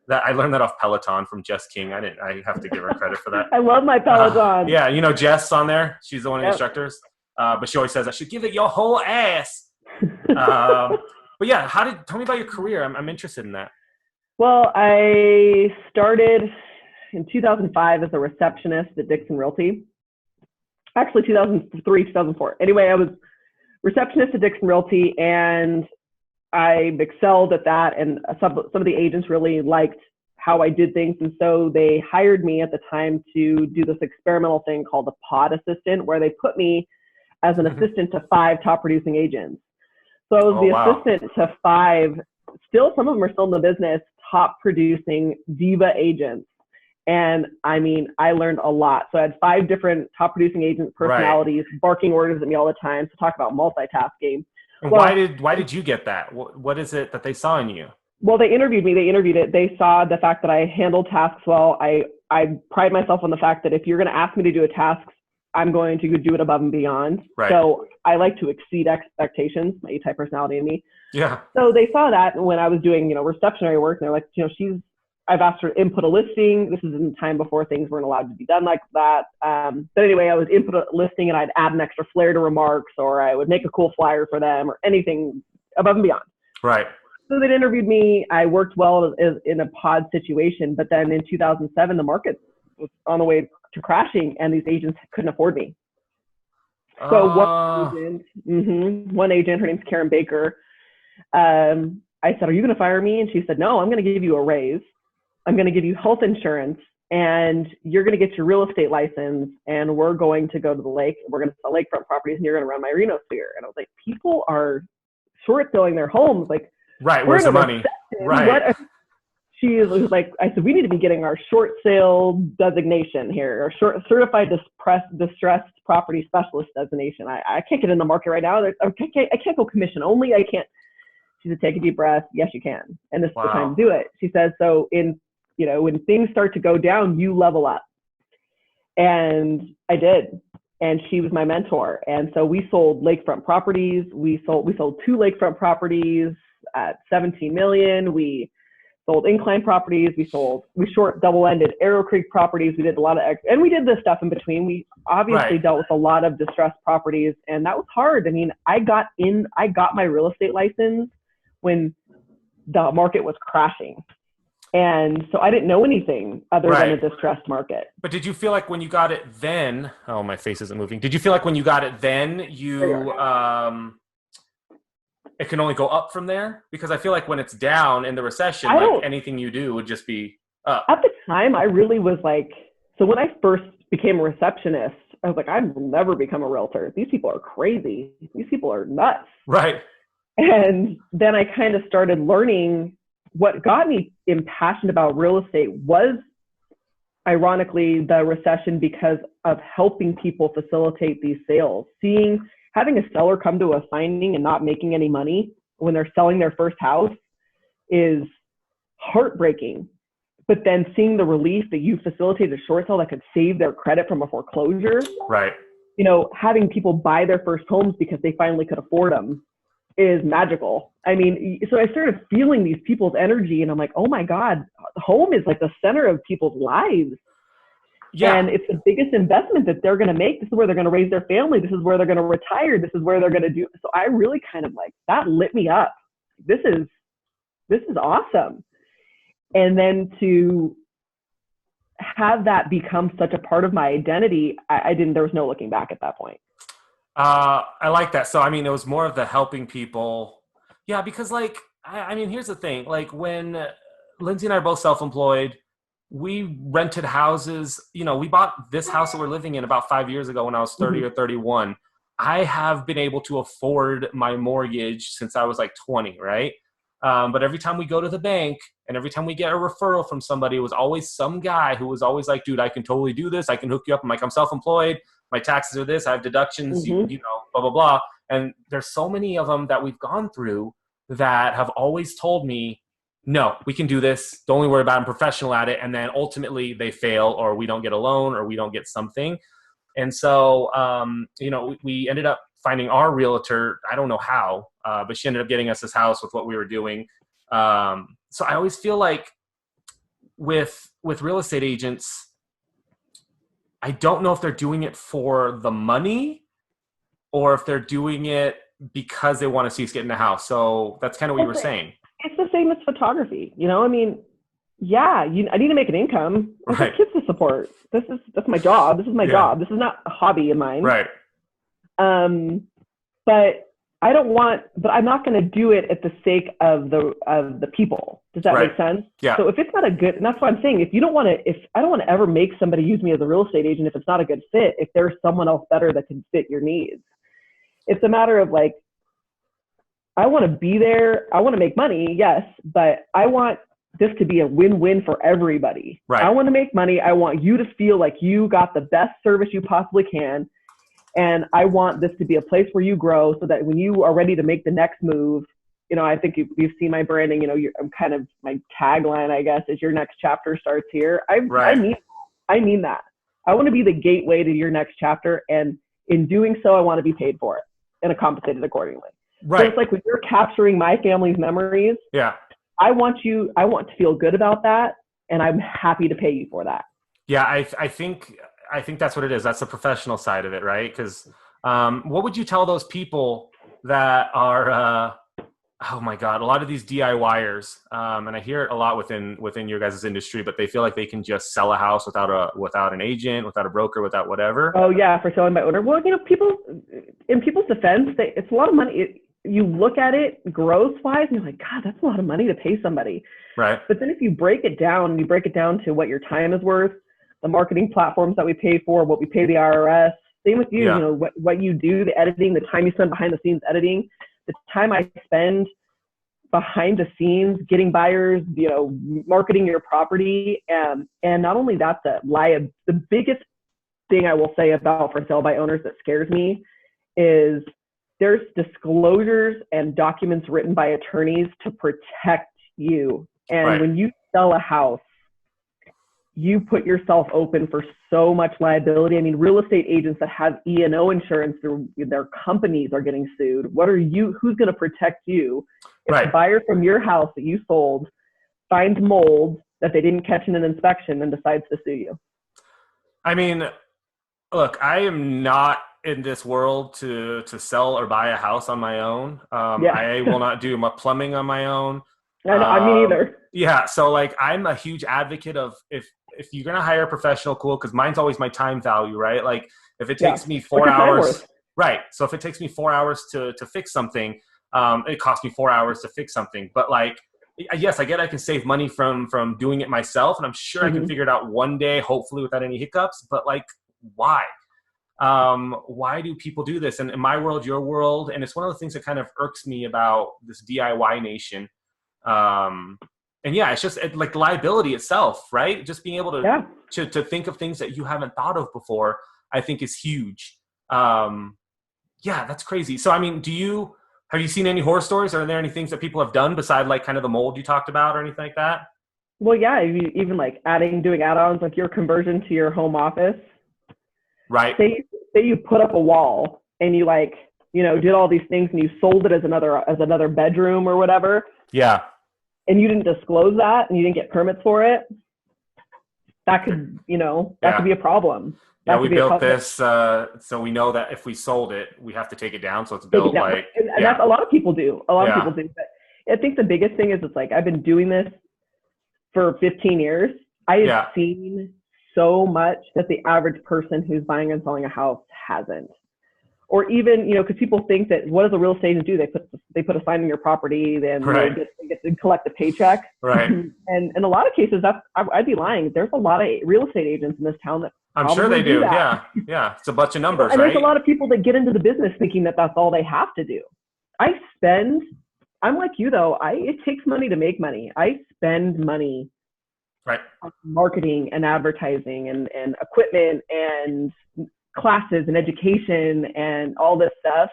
that I learned that off Peloton from Jess King. I have to give her credit for that. I love my Peloton. Yeah, you know Jess on there. She's the one of the instructors. But she always says I should give it your whole ass. But yeah, tell me about your career. I'm interested in that. Well, I started in 2005 as a receptionist at Dixon Realty. Actually, 2003, 2004. Anyway, I was receptionist at Dixon Realty, and I excelled at that, and some of the agents really liked how I did things, and so they hired me at the time to do this experimental thing called a pod assistant, where they put me as an assistant to 5 top producing agents. So I was assistant to 5, still some of them are still in the business, top producing diva agents. And I mean, I learned a lot. So I had 5 different top producing agent personalities barking orders at me all the time. So talk about multitasking. And why did you get that? What is it that they saw in you? Well, they interviewed me. They interviewed it. They saw the fact that I handled tasks well. I pride myself on the fact that if you're going to ask me to do a task, I'm going to do it above and beyond. Right. So I like to exceed expectations, my E-type personality in me. Yeah. So they saw that when I was doing, receptionary work, and they're like, I've asked her to input a listing. This is in time before things weren't allowed to be done like that. But anyway, I would input a listing and I'd add an extra flair to remarks, or I would make a cool flyer for them, or anything above and beyond. Right. So they interviewed me. I worked well in a pod situation, but then in 2007, the market was on the way to crashing and these agents couldn't afford me. So one agent, her name's Karen Baker. I said, "Are you going to fire me?" And she said, "No, I'm going to give you a raise. I'm going to give you health insurance, and you're going to get your real estate license, and we're going to go to the lake. We're going to sell lakefront properties, and you're going to run my Renosphere." And I was like, people are short selling their homes. Like, right, where's the money? Right. She was like, I said, we need to be getting our short sale designation here, or certified distressed property specialist designation. I can't get in the market right now. I can't go commission only. I can't. She said, take a deep breath. Yes, you can. And this is the time to do it. She says, so when things start to go down, you level up. And I did. And she was my mentor. And so we sold lakefront properties. We sold 2 lakefront properties. at 17 million. We sold incline properties. We short double-ended Arrow Creek properties. We did a lot of, and we did this stuff in between. We obviously dealt with a lot of distressed properties, and that was hard. I mean, I got my real estate license when the market was crashing. And so I didn't know anything other than a distressed market. But did you feel like when you got it then, oh, my face isn't moving. Did you feel like when you got it then, it can only go up from there? Because I feel like when it's down in the recession, like anything you do would just be up. At the time, I really was like, so when I first became a receptionist, I was like, I will never become a realtor. These people are crazy. These people are nuts. Right. And then I kind of started learning. What got me impassioned about real estate was, ironically, the recession, because of helping people facilitate these sales. Having a seller come to a signing and not making any money when they're selling their first house is heartbreaking. But then seeing the relief that you facilitated a short sale that could save their credit from a foreclosure, right? You know, having people buy their first homes because they finally could afford them is magical. I mean, so I started feeling these people's energy, and I'm like, oh my God, home is like the center of people's lives. Yeah. And it's the biggest investment that they're going to make. This is where they're going to raise their family. This is where they're going to retire. This is where they're going to do. So I really kind of like, that lit me up. This is awesome. And then to have that become such a part of my identity, there was no looking back at that point. I like that. So, I mean, it was more of the helping people. Yeah, because like, I mean, here's the thing. Like when Lindsay and I are both self-employed, we rented houses. You know, we bought this house that we're living in about 5 years ago when I was 30 or 31. I have been able to afford my mortgage since I was like 20, right? But every time we go to the bank and every time we get a referral from somebody, it was always some guy who was always like, dude, I can totally do this. I can hook you up. I'm like, I'm self-employed. My taxes are this. I have deductions, you know, blah, blah, blah. And there's so many of them that we've gone through that have always told me, no, we can do this. Don't only worry about it. I'm professional at it. And then ultimately they fail, or we don't get a loan, or we don't get something. And so, you know, we ended up finding our realtor. I don't know how, but she ended up getting us this house with what we were doing. So I always feel like with real estate agents, I don't know if they're doing it for the money or if they're doing it because they want to see us get in the house. So that's kind of what you were saying. It's the same as photography. You know, I mean, yeah, I need to make an income. I have kids to support. That's my job. This is my job. This is not a hobby of mine. Right. But I'm not going to do it at the sake of the people. Does that make sense? Yeah. So if it's not a good, and that's what I'm saying, I don't want to ever make somebody use me as a real estate agent if it's not a good fit, if there's someone else better that can fit your needs. It's a matter of like, I want to be there. I want to make money. Yes. But I want this to be a win-win for everybody. Right. I want to make money. I want you to feel like you got the best service you possibly can. And I want this to be a place where you grow so that when you are ready to make the next move, you know, I think you've seen my branding, you know, I'm kind of, my tagline, I guess, is your next chapter starts here. I mean that. I want to be the gateway to your next chapter. And in doing so, I want to be paid for it and compensated accordingly. Right. So it's like when you're capturing my family's memories, I want to feel good about that. And I'm happy to pay you for that. Yeah. I think that's what it is. That's the professional side of it, right? Because what would you tell those people that are, oh my God, a lot of these DIYers, and I hear it a lot within your guys' industry, but they feel like they can just sell a house without an agent, without a broker, without whatever. Oh yeah, for selling by owner. Well, you know, in people's defense, it's a lot of money. You look at it gross-wise, and you're like, God, that's a lot of money to pay somebody. Right. But then if you break it down, to what your time is worth, the marketing platforms that we pay for, what we pay the IRS. Same with you, you know, what you do, the editing, the time you spend behind the scenes editing, the time I spend behind the scenes getting buyers, you know, marketing your property. And not only that, the biggest thing I will say about for sale by owners that scares me is there's disclosures and documents written by attorneys to protect you. And when you sell a house, you put yourself open for so much liability. I mean, real estate agents that have E&O insurance through their companies are getting sued. Who's going to protect you if Right. the buyer from your house that you sold finds mold that they didn't catch in an inspection and decides to sue you? I mean, look, I am not in this world to sell or buy a house on my own. I will not do my plumbing on my own. I mean, either. Yeah. So like, I'm a huge advocate of if you're going to hire a professional, cool. Cause mine's always my time value, right? Like if it takes me 4 hours, right. So if it takes me 4 hours to fix something, it costs me 4 hours to fix something. But like, yes, I get I can save money from doing it myself. And I'm sure I can figure it out one day, hopefully without any hiccups, but like, why? Why do people do this? And in my world, your world, and it's one of the things that kind of irks me about this DIY nation. And yeah, it's just like liability itself, right? Just being able to think of things that you haven't thought of before, I think is huge. Yeah, that's crazy. So, I mean, have you seen any horror stories? Are there any things that people have done beside like kind of the mold you talked about or anything like that? Well, yeah, even like doing add-ons, like your conversion to your home office. Right. Say you put up a wall and you like, did all these things and you sold it as another bedroom or whatever. Yeah. And you didn't disclose that and you didn't get permits for it. That could, could be a problem. Yeah, we built this, so we know that if we sold it, we have to take it down. So it's built like, and that's a lot of people do. A lot of people do. But I think the biggest thing is it's like, I've been doing this for 15 years. I have seen so much that the average person who's buying and selling a house hasn't. Or even, because people think that what does a real estate agent do? They put a sign on your property, then they get to collect a paycheck. Right. And in a lot of cases, I'd be lying. There's a lot of real estate agents in this town that I'm sure they do. Yeah. It's a bunch of numbers, and right? There's a lot of people that get into the business thinking that that's all they have to do. I'm like you though. It takes money to make money. I spend money on marketing and advertising and equipment and classes and education and all this stuff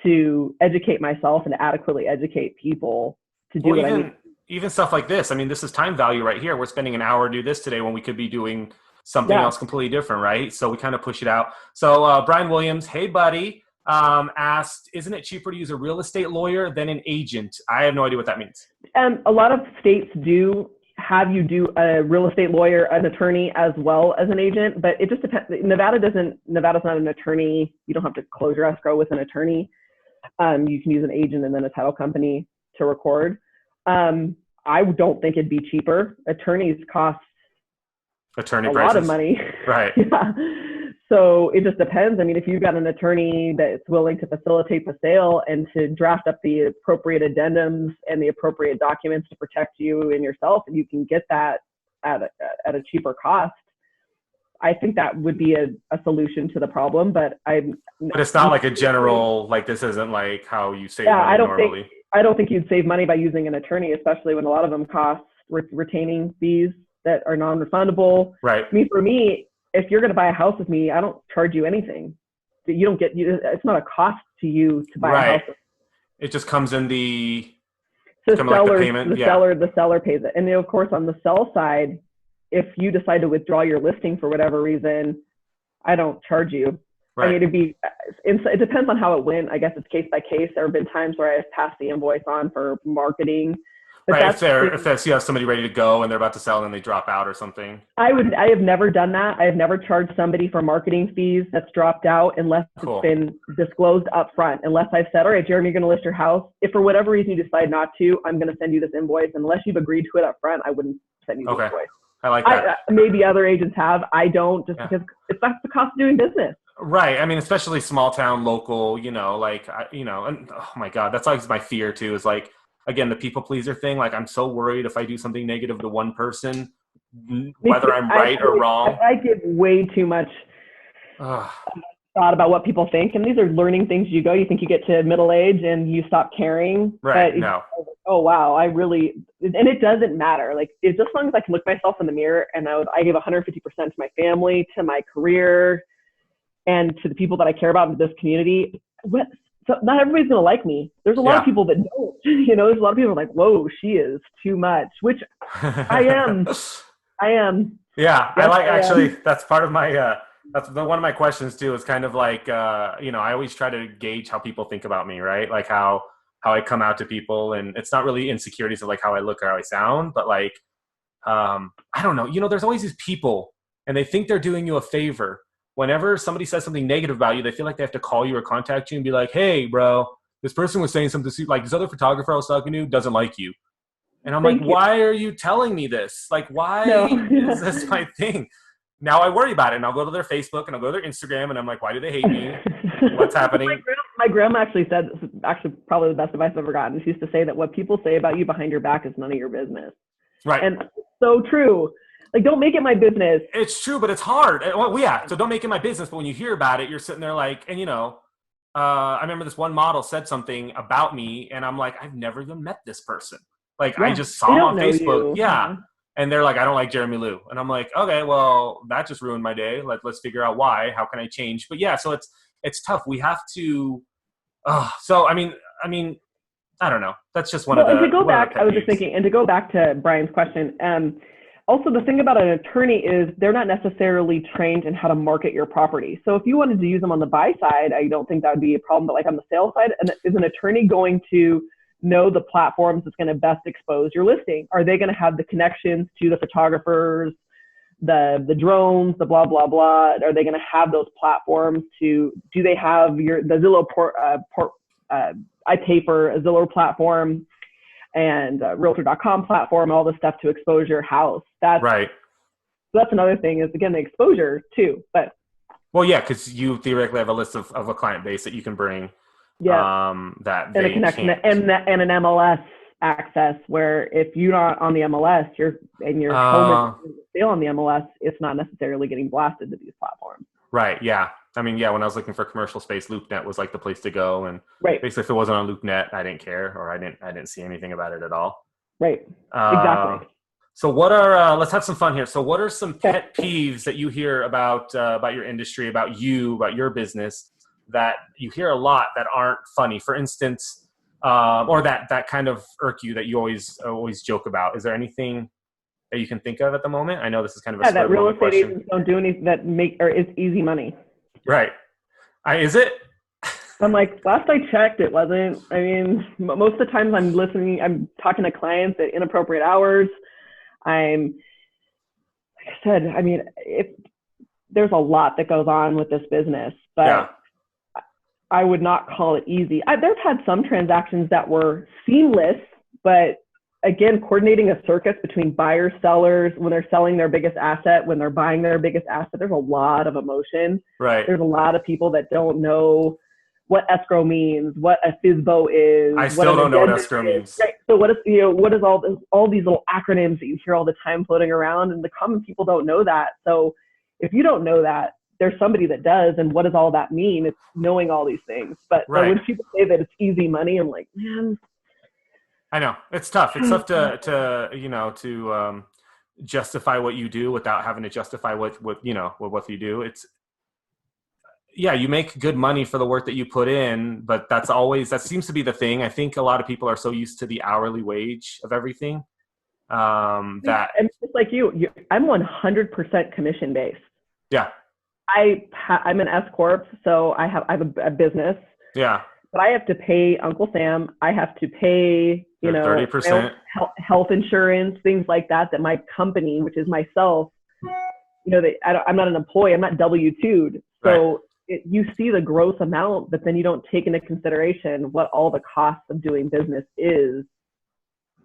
to educate myself and adequately educate people to do what I need. Even stuff like this. I mean, this is time value right here. We're spending an hour to do this today when we could be doing something else completely different, right? So we kind of push it out. So Brian Williams, hey buddy, asked, isn't it cheaper to use a real estate lawyer than an agent? I have no idea what that means. A lot of states do have you do a real estate lawyer, an attorney, as well as an agent, but it just depends. Nevada's not an attorney. You don't have to close your escrow with an attorney. You can use an agent and then a title company to record. I don't think it'd be cheaper. Attorneys cost a lot of money. Right. Yeah. So it just depends. I mean, if you've got an attorney that's willing to facilitate the sale and to draft up the appropriate addendums and the appropriate documents to protect you and yourself, and you can get that at a cheaper cost, I think that would be a solution to the problem. But it's not like a general, like this isn't like how you save money normally. I don't think you'd save money by using an attorney, especially when a lot of them cost retaining fees that are non-refundable. Right. I mean, for me, if you're going to buy a house with me, I don't charge you anything. You don't get, it's not a cost to you to buy a house. It just comes in the payment. The seller pays it. And then of course, on the sell side, if you decide to withdraw your listing for whatever reason, I don't charge you. Right. I mean, it depends on how it went. I guess it's case by case. There have been times where I've passed the invoice on for marketing. But if you have somebody ready to go and they're about to sell and then they drop out or something. I have never done that. I have never charged somebody for marketing fees that's dropped out unless it's been disclosed up front. Unless I've said, all right, Jeramie, you're going to list your house. If for whatever reason you decide not to, I'm going to send you this invoice. Unless you've agreed to it up front, I wouldn't send you the invoice. I like that. Maybe other agents have. I don't, just because that's the cost of doing business. Right. I mean, especially small town, local, and oh my God, that's always my fear too, is like, again, the people pleaser thing. Like, I'm so worried if I do something negative to one person, whether I'm right or wrong. I give way too much thought about what people think. And these are learning things you think you get to middle age and you stop caring. Right. But oh, wow. And it doesn't matter. Like, it's just as long as I can look myself in the mirror and I give 150% to my family, to my career, and to the people that I care about in this community. So not everybody's going to like me. There's a lot of people that don't, there's a lot of people who are like, whoa, she is too much, which I am. Yeah, I Yes, like I actually. am. That's part of my. One of my questions too. Is kind of like I always try to gauge how people think about me, right? Like how I come out to people, and it's not really insecurities of like how I look or how I sound, but like I don't know. There's always these people, and they think they're doing you a favor. Whenever somebody says something negative about you, they feel like they have to call you or contact you and be like, "Hey, bro, this person was saying something like this other photographer I was talking to doesn't like you." And I'm like, Thank you. why are you telling me this? Like, No. why is this my thing? Now I worry about it, and I'll go to their Facebook and I'll go to their Instagram, and I'm like, why do they hate me? What's happening? My grandma actually said, this is actually probably the best advice I've ever gotten. She used to say that what people say about you behind your back is none of your business. Right. And so true. Like, don't make it my business. It's true, but it's hard. Well, yeah, so don't make it my business. But when you hear about it, you're sitting there like, and I remember this one model said something about me, and I'm like, I've never even met this person. Like, Yeah, I just saw they him don't on know Facebook. you. Yeah. And they're like, I don't like Jeramie Lou. And I'm like, okay, well, that just ruined my day. Let's figure out why. How can I change? But yeah, so it's tough. We have to. So I mean, I don't know. That's just one Well, of and the to go one of the back, pet I was just peeves. thinking, and to go back to Brian's question, also the thing about an attorney is they're not necessarily trained in how to market your property. So if you wanted to use them on the buy side, I don't think that would be a problem. But like on the sales side, and is an attorney going to know the platforms that's going to best expose your listing? Are they going to have the connections to the photographers, the drones, the blah blah blah? Are they going to have those platforms to? Do they have the Zillow I pay for a Zillow platform and Realtor.com platform, all this stuff to expose your house? Right. That's another thing is again the exposure too. But Well, yeah, because you theoretically have a list of a client base that you can bring yeah, that and a they connection can't. and an MLS access where if you're not on the MLS, your home is still on the MLS, it's not necessarily getting blasted to these platforms. Right. Yeah. I mean, yeah. When I was looking for commercial space, LoopNet was like the place to go, and Right. basically, if it wasn't on LoopNet, I didn't care, or I didn't see anything about it at all. Right. Uh, Exactly. so, what are let's have some fun here. So, what are some Okay. pet peeves that you hear about your industry, about you, about your business that you hear a lot that aren't funny? For instance, or that kind of irk you that you always joke about. Is there anything that you can think of at the moment? I know this is kind of a spur That of the real moment estate question. agents don't do anything that it's easy money. Right. Is it? I'm like, last I checked, it wasn't. I mean, most of the times I'm talking to clients at inappropriate hours. Like I said, I mean, there's a lot that goes on with this business, but Yeah. I would not call it easy. There's had some transactions that were seamless, but again, coordinating a circus between buyers, sellers, when they're selling their biggest asset, when they're buying their biggest asset, there's a lot of emotion. Right. There's a lot of people that don't know what escrow means, what a FISBO is. I still don't know what escrow means. Right. So what is all these little acronyms that you hear all the time floating around, and the common people don't know that. So if you don't know that, there's somebody that does, and what does all that mean? It's knowing all these things. But Right. when people say that it's easy money, I'm like, man. I know it's tough. It's tough to justify what you do without having to justify what you do. It's you make good money for the work that you put in, but that seems to be the thing. I think a lot of people are so used to the hourly wage of everything that And just like I'm 100% commission based. Yeah. I'm an S corp, so I have a business. Yeah. But I have to pay Uncle Sam. I have to pay, 30%. Health insurance, things like that my company, which is myself, I'm not an employee. I'm not W-2'd. So you see the gross amount, but then you don't take into consideration what all the costs of doing business is.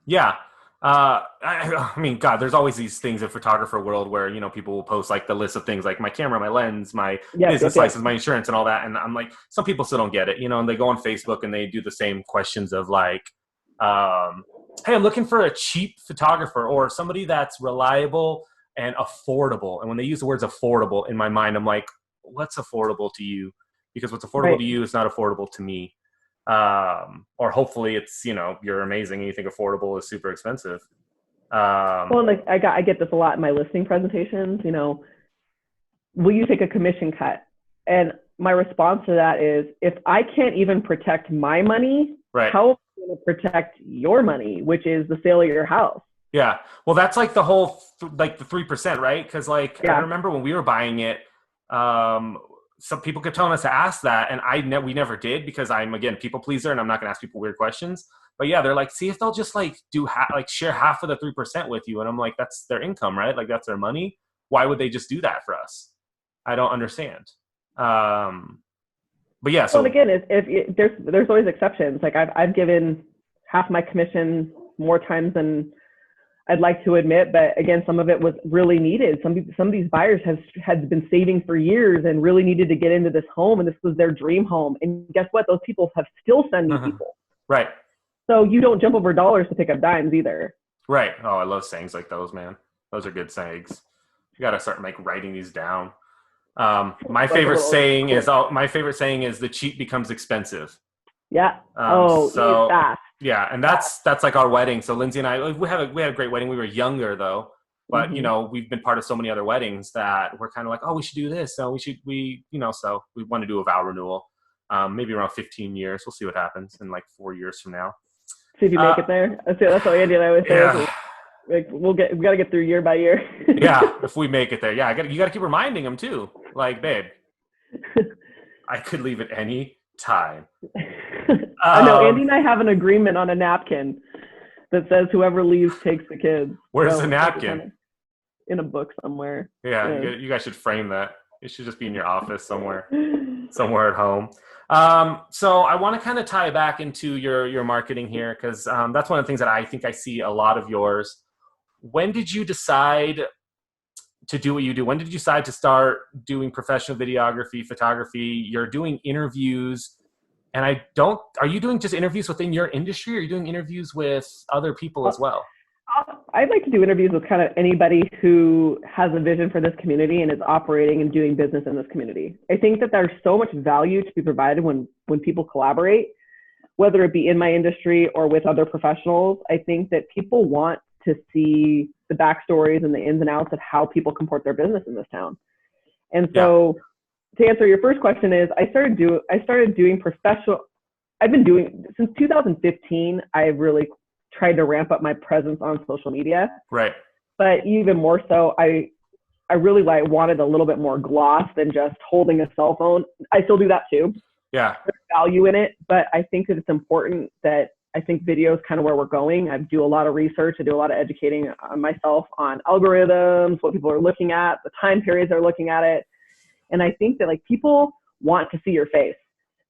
Yeah. I mean, God, there's always these things in photographer world where, people will post like the list of things like my camera, my lens, my business license, my insurance and all that. And I'm like, some people still don't get it, and they go on Facebook and they do the same questions of like, hey, I'm looking for a cheap photographer or somebody that's reliable and affordable. And when they use the words affordable in my mind, I'm like, what's affordable to you? Because what's affordable to you is not affordable to me. Or hopefully it's, you're amazing and you think affordable is super expensive. Well, like I get this a lot in my listing presentations, will you take a commission cut? And my response to that is, if I can't even protect my money, how am I going to protect your money, which is the sale of your house? Yeah. Well, that's like the whole, like the 3%, right? Because like, I Yeah. remember when we were buying it, some people kept telling us to ask that, and we never did, because I'm, again, people pleaser, and I'm not going to ask people weird questions. But yeah, they're like, see if they'll just like like share half of the 3% with you. And I'm like, that's their income, right? Like that's their money. Why would they just do that for us? I don't understand. But yeah, Well, and so again, there's always exceptions. Like I've given half my commission more times than I'd like to admit, but again, some of it was really needed. Some of these buyers had been saving for years and really needed to get into this home, and this was their dream home. And guess what? Those people have still sent me people. right. So you don't jump over dollars to pick up dimes either. Right. Oh, I love sayings like those, man. Those are good sayings. You got to start like writing these down. My favorite saying is the cheap becomes expensive. Yeah. So fast. yeah, and that's like our wedding. So Lindsay and I, we had a great wedding. We were younger though, but you know, we've been part of so many other weddings that we're kind of like, oh, we should do this. So so we want to do a vow renewal. Maybe around 15 years. We'll see what happens in like 4 years from now. See if you make it there. That's what Andy and I always say. Yeah. Like we got to get through year by year. Yeah, if we make it there. Yeah, you got to keep reminding them too. Like, babe, I could leave at any time. I know Andy and I have an agreement on a napkin that says whoever leaves takes the kids. Where's the napkin? In a book somewhere. Yeah, you guys should frame that. It should just be in your office somewhere at home. So I want to kind of tie back into your marketing here, because that's one of the things that I think I see a lot of yours. When did you decide to do what you do? When did you decide to start doing professional videography, photography? You're doing interviews, and are you doing just interviews within your industry, or are you doing interviews with other people as well? I'd like to do interviews with kind of anybody who has a vision for this community and is operating and doing business in this community. I think that there's so much value to be provided when people collaborate, whether it be in my industry or with other professionals. I think that people want to see the backstories and the ins and outs of how people comport their business in this town. And so to answer your first question is, I started doing professional. I've been doing since 2015. I've really tried to ramp up my presence on social media. Right. But even more so, I really wanted a little bit more gloss than just holding a cell phone. I still do that too. Yeah. There's value in it, but I think that it's important that I think video is kind of where we're going. I do a lot of research. I do a lot of educating on myself on algorithms, what people are looking at, the time periods they're looking at it. And I think that like people want to see your face.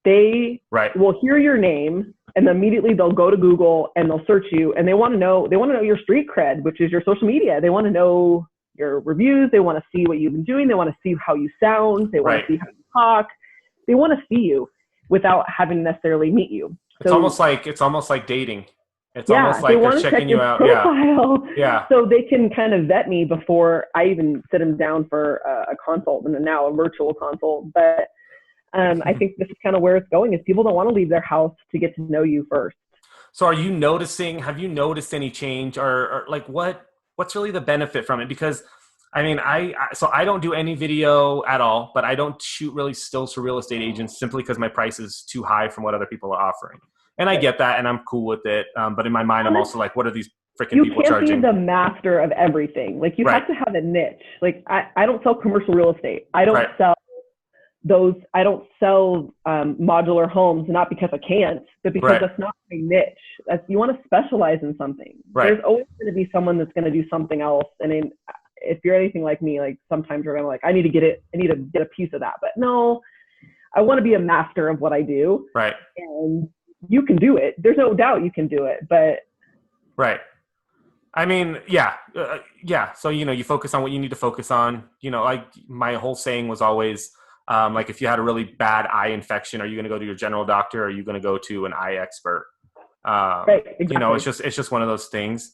They will hear your name and immediately they'll go to Google and they'll search you, and they want to know your street cred, which is your social media. They want to know your reviews. They want to see what you've been doing. They want to see how you sound. They want to see how you talk. They want to see you without having to necessarily meet you. It's almost like dating. It's almost like they're checking you out. Yeah. So they can kind of vet me before I even sit them down for a consult, and now a virtual consult. But I think this is kind of where it's going, is people don't want to leave their house to get to know you first. So have you noticed any change, or like what's really the benefit from it? Because I mean, I don't do any video at all, but I don't shoot really stills for real estate agents simply because my price is too high from what other people are offering. And I get that, and I'm cool with it. But in my mind, I'm also like, what are these freaking people charging? You can't be the master of everything. Like you have to have a niche. Like I don't sell commercial real estate. I don't sell modular homes, not because I can't, but because that's not my niche. You want to specialize in something. There's always going to be someone that's going to do something else. And if you're anything like me, like sometimes you're going to like, I need to get a piece of that. But no, I want to be a master of what I do. Right. And you can do it. There's no doubt you can do it, but. Right. I mean, yeah. So, you focus on what you need to focus on. Like my whole saying was always, like if you had a really bad eye infection, are you going to go to your general doctor, or are you going to go to an eye expert? Exactly. It's just one of those things.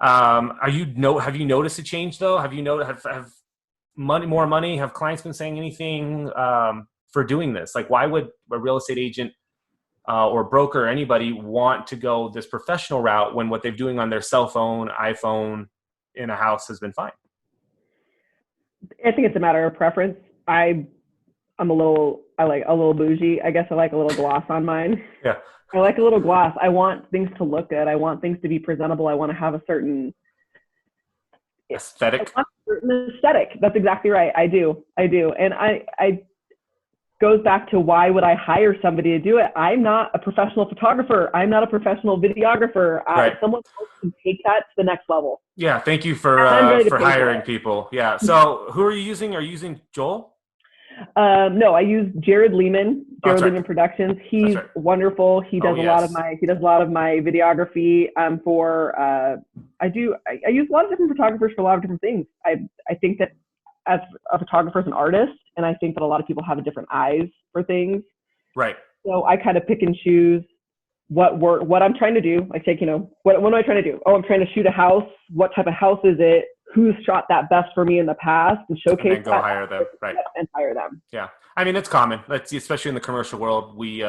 Have you noticed a change though? Have you noticed, have more money? Have clients been saying anything, for doing this? Like why would a real estate agent, or broker or anybody want to go this professional route when what they're doing on their cell phone, iPhone in a house has been fine? I think it's a matter of preference. I like a little bougie. I guess I like a little gloss on mine. Yeah. I like a little gloss. I want things to look good. I want things to be presentable. I want to have a certain Aesthetic. An aesthetic. That's exactly right. I do. And I goes back to why would I hire somebody to do it? I'm not a professional photographer. I'm not a professional videographer. Right. Someone else can take that to the next level. Yeah. Thank you for hiring people. Yeah. So who are you using? Are you using Joel? No, I use Jared Lehman, Lehman Productions. He's wonderful. He does a lot of my videography. I use a lot of different photographers for a lot of different things. I think that as a photographer, as an artist, and I think that a lot of people have different eyes for things. Right. So I kind of pick and choose what I'm trying to do. I take, what am I trying to do? Oh, I'm trying to shoot a house. What type of house is it? Who's shot that best for me in the past, and showcase and go hire them, right? And hire them. Yeah, I mean, it's common. Especially in the commercial world. One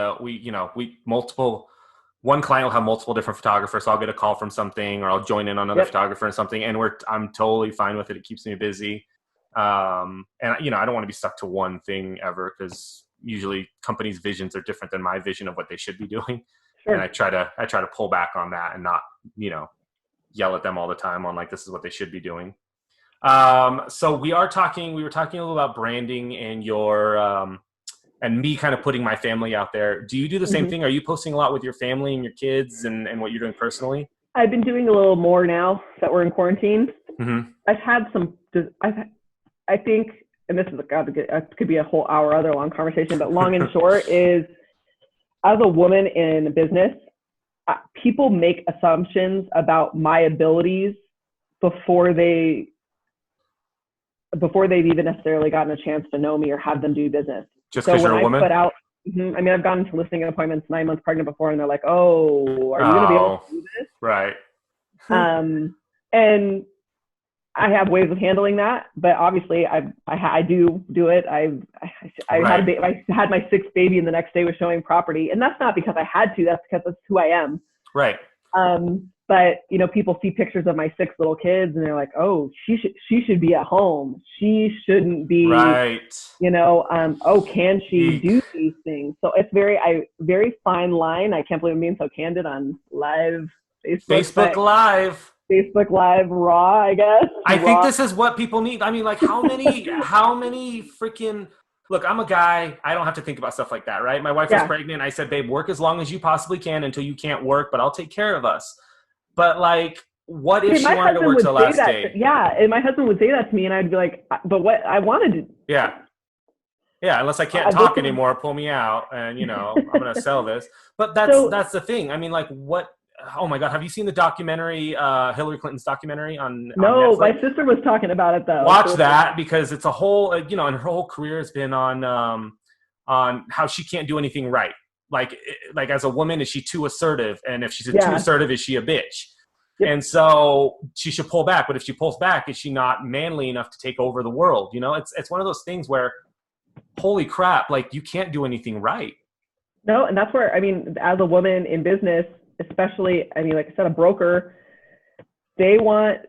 client will have multiple different photographers. So I'll get a call from something, or I'll join in on another photographer and something, and I'm totally fine with it. It keeps me busy, and I don't want to be stuck to one thing ever, because usually companies' visions are different than my vision of what they should be doing, and I try to pull back on that and not yell at them all the time on this is what they should be doing. So we were talking a little about branding and your, and me kind of putting my family out there. Do you do the same thing? Are you posting a lot with your family and your kids and what you're doing personally? I've been doing a little more now that we're in quarantine. Mm-hmm. I've had I think, and this is could be a whole hour other long conversation, but long and short is, as a woman in business, people make assumptions about my abilities before they've even necessarily gotten a chance to know me or have them do business. Just because you're a woman? I've gone to listing appointments 9 months pregnant before, and they're like, "Oh, are you going to be able to do this?" Right. And I have ways of handling that, but obviously I do it. I had my sixth baby, and the next day was showing property, and that's not because I had to. That's because that's who I am. Right. But people see pictures of my 6 little kids, and they're like, "Oh, she should be at home. She shouldn't be." Right. Oh, can she do these things? So it's very fine line. I can't believe I'm being so candid on live Facebook Live. Facebook Live Raw, I guess. I think this is what people need. I mean, how many freaking, look, I'm a guy. I don't have to think about stuff like that, right? My wife was pregnant. I said, babe, work as long as you possibly can until you can't work, but I'll take care of us. But what if she wanted to work till the last day? And my husband would say that to me, and I'd be like, but what I wanted to. Yeah. Yeah, unless I can't talk anymore, pull me out, and, I'm going to sell this. But that's the thing. I mean, what? Oh my God! Have you seen the documentary, Hillary Clinton's documentary on No, Netflix? My sister was talking about it though. Watch that, because it's a whole, and her whole career has been on how she can't do anything right. Like as a woman, is she too assertive? And if she's too assertive, is she a bitch? Yep. And so she should pull back. But if she pulls back, is she not manly enough to take over the world? It's one of those things where, holy crap, you can't do anything right. No, and that's where, as a woman in business, especially, like I said, a broker, they want,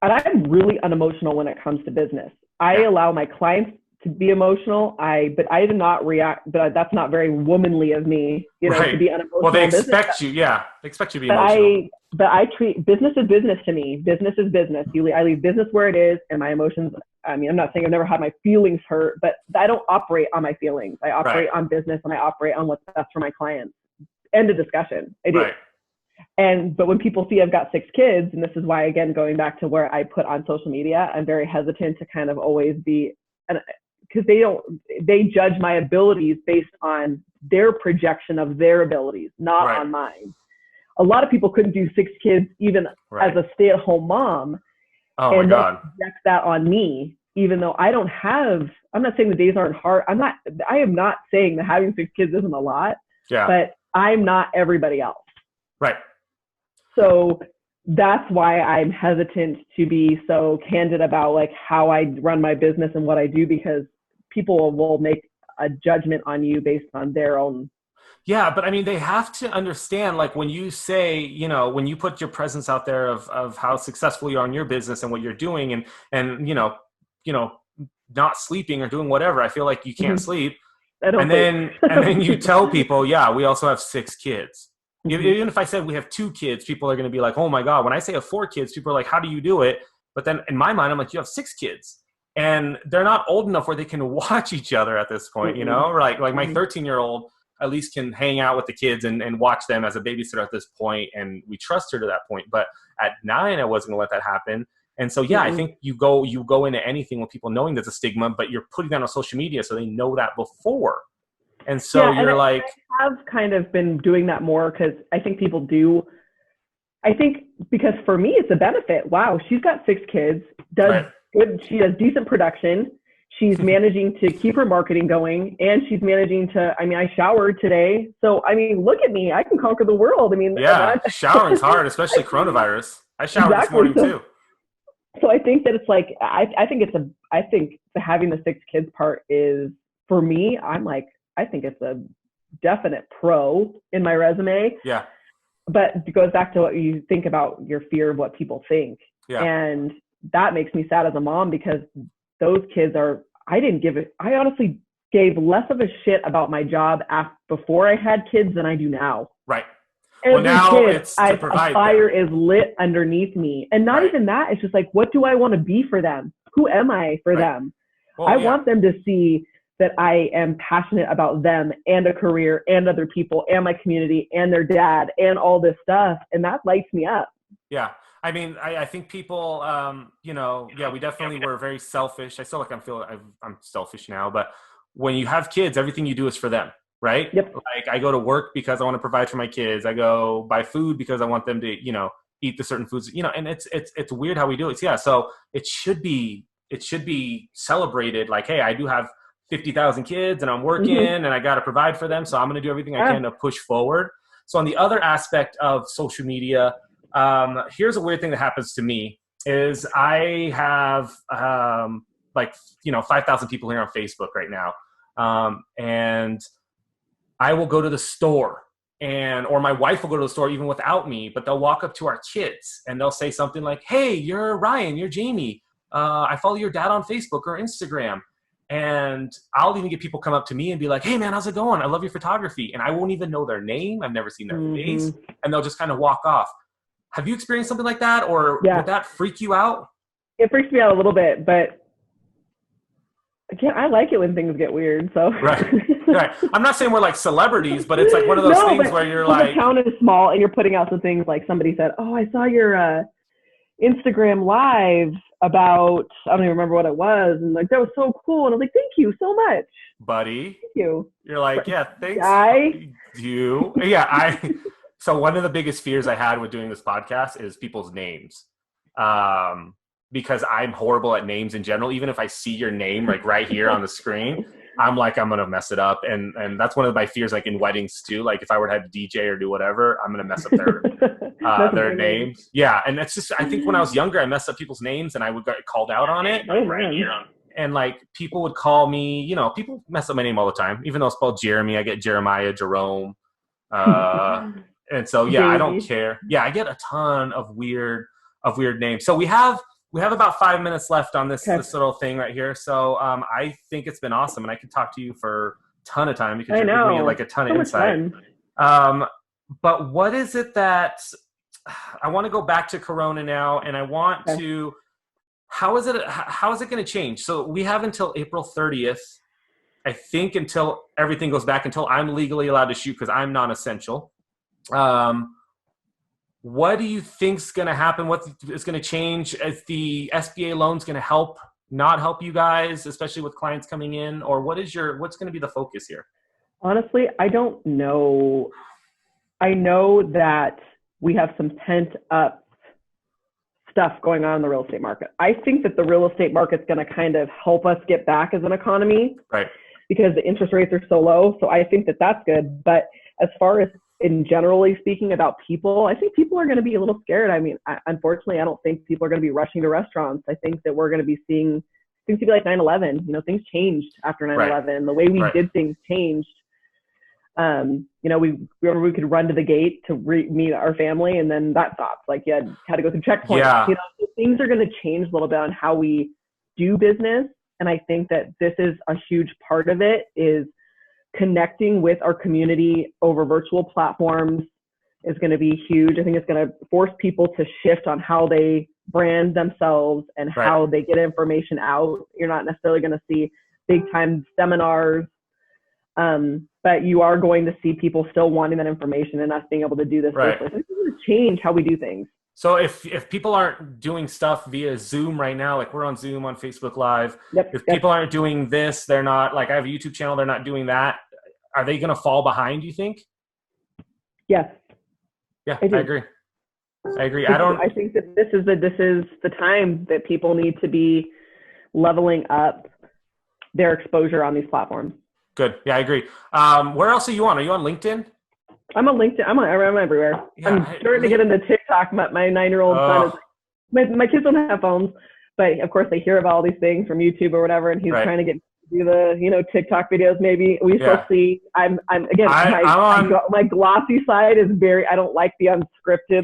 and I'm really unemotional when it comes to business. I allow my clients to be emotional. But I do not react, but that's not very womanly of me, to be unemotional. Well, they expect you, they expect you to be emotional. But I treat business as business to me. Business is business. I leave business where it is, and my emotions, I'm not saying I've never had my feelings hurt, but I don't operate on my feelings. I operate on business, and I operate on what's best for my clients. End of discussion. I do. Right. But when people see I've got 6 kids, and this is why, again, going back to where I put on social media, I'm very hesitant to kind of always be, because they judge my abilities based on their projection of their abilities, not on mine. A lot of people couldn't do 6 kids even as a stay-at-home mom. Oh my God. Project that on me, even though I'm not saying the days aren't hard. I am not saying that having 6 kids isn't a lot, but I'm not everybody else. Right. So that's why I'm hesitant to be so candid about how I run my business and what I do, because people will make a judgment on you based on their own. Yeah, but they have to understand, when you say, when you put your presence out there of how successful you are in your business and what you're doing, and not sleeping or doing whatever, I feel like you can't sleep. And then you tell people, we also have 6 kids. Even if I said we have 2 kids, people are going to be like, oh my God. When I say I have 4 kids, people are like, how do you do it? But then in my mind, I'm like, you have 6 kids. And they're not old enough where they can watch each other at this point, you know? Like my 13-year-old at least can hang out with the kids and watch them as a babysitter at this point, and we trust her to that point. But at 9, I wasn't gonna let that happen. And so, yeah, I think you go into anything with people knowing there's a stigma, but you're putting that on social media so they know that before. And so you're like... I have kind of been doing that more because I think people do. I think because for me, it's a benefit. Wow, she's got 6 kids, does good, she does decent production. She's managing to keep her marketing going, and she's managing to, I mean, I showered today. So, I mean, look at me. I can conquer the world. I mean, yeah, showering's hard, especially coronavirus. I showered this morning too. So I think that it's like, I think the having the 6 kids part is, for me, I'm like, I think it's a definite pro in my resume. Yeah. But it goes back to what you think about your fear of what people think. Yeah. And that makes me sad as a mom because those kids are, I honestly gave less of a shit about my job before I had kids than I do now. Right. Every well, now kid, it's to provide a fire is lit underneath me. And not even that, it's just like, what do I want to be for them? Who am I for them? Well, I want them to see that I am passionate about them and a career and other people and my community and their dad and all this stuff. And that lights me up. Yeah. I mean, I think people, you know, we definitely were very selfish. I feel like I'm selfish now, but when you have kids, everything you do is for them, right? Yep. Like I go to work because I want to provide for my kids. I go buy food because I want them to, you know, eat the certain foods, you know, and it's weird how we do it. So, yeah. So it should be celebrated. Like, hey, I do have 50,000 kids and I'm working and I got to provide for them. So I'm going to do everything I can to push forward. So on the other aspect of social media, here's a weird thing that happens to me is I have, 5,000 people here on Facebook right now. And I will go to the store or my wife will go to the store even without me, but they'll walk up to our kids and they'll say something like, hey, you're Ryan, you're Jeramie. I follow your dad on Facebook or Instagram. And I'll even get people come up to me and be like, hey man, how's it going? I love your photography. And I won't even know their name. I've never seen their face. And they'll just kind of walk off. Have you experienced something like that? Or would that freak you out? It freaks me out a little bit, but again, I like it when things get weird. So right. I'm not saying we're like celebrities, but it's like one of those things where you're like, the town is small and you're putting out some things like somebody said, oh, I saw your Instagram live about, I don't even remember what it was. And like, that was so cool. And I was like, thank you so much. Buddy. Thank you. You're like, yeah, thanks. So one of the biggest fears I had with doing this podcast is people's names. Because I'm horrible at names in general. Even if I see your name like right here on the screen, I'm like, I'm going to mess it up. And that's one of my fears, like in weddings too. Like if I were to have a DJ or do whatever, I'm going to mess up their names. Yeah. And that's just, I think when I was younger, I messed up people's names and I would get called out on it. And like people would call me, you know, people mess up my name all the time, even though it's spelled Jeramie. I get Jeremiah, Jerome. And so, yeah, I don't care. Yeah. I get a ton of weird names. So we have about 5 minutes left on this little thing right here. So I think it's been awesome, and I could talk to you for a ton of time because you're giving me like a ton of insight. But what is it that I want to go back to Corona now, and I want to? How is it going to change? So we have until April 30th, I think, until everything goes back, until I'm legally allowed to shoot because I'm non-essential. What do you think's going to happen? What is going to change? Is the SBA loans going to not help you guys, especially with clients coming in? Or what's going to be the focus here? Honestly, I don't know. I know that we have some pent up stuff going on in the real estate market. I think that the real estate market's going to kind of help us get back as an economy. Right. Because the interest rates are so low. So I think that that's good. But as far as in generally speaking about people, I think people are going to be a little scared. I mean, unfortunately, I don't think people are going to be rushing to restaurants. I think that we're going to be seeing things to be like 9/11. You know, things changed after 9/11. Right. The way we did things changed. You know, we remember we could run to the gate to meet our family, and then that stopped. Like you had to go through checkpoints. Yeah. You know, so things are going to change a little bit on how we do business. And I think that this is a huge part of it is connecting with our community over virtual platforms is going to be huge. I think it's going to force people to shift on how they brand themselves and how they get information out. You're not necessarily going to see big time seminars, but you are going to see people still wanting that information and us being able to do this. Right. This is going to change how we do things. So if people aren't doing stuff via Zoom right now, like we're on Zoom on Facebook Live, if people aren't doing this, they're not, like I have a YouTube channel, they're not doing that. Are they going to fall behind, you think? Yes. Yeah, I agree. I think that this is the time that people need to be leveling up their exposure on these platforms. Good. Yeah, I agree. Where else are you on? Are you on LinkedIn? I'm on LinkedIn. I'm everywhere. Yeah, I'm starting to get into TikTok. My 9-year-old son is, my kids don't have phones, but of course they hear about all these things from YouTube or whatever, and he's trying to get do the TikTok videos. Maybe we shall see. I'm again my glossy side is very, I don't like the unscripted.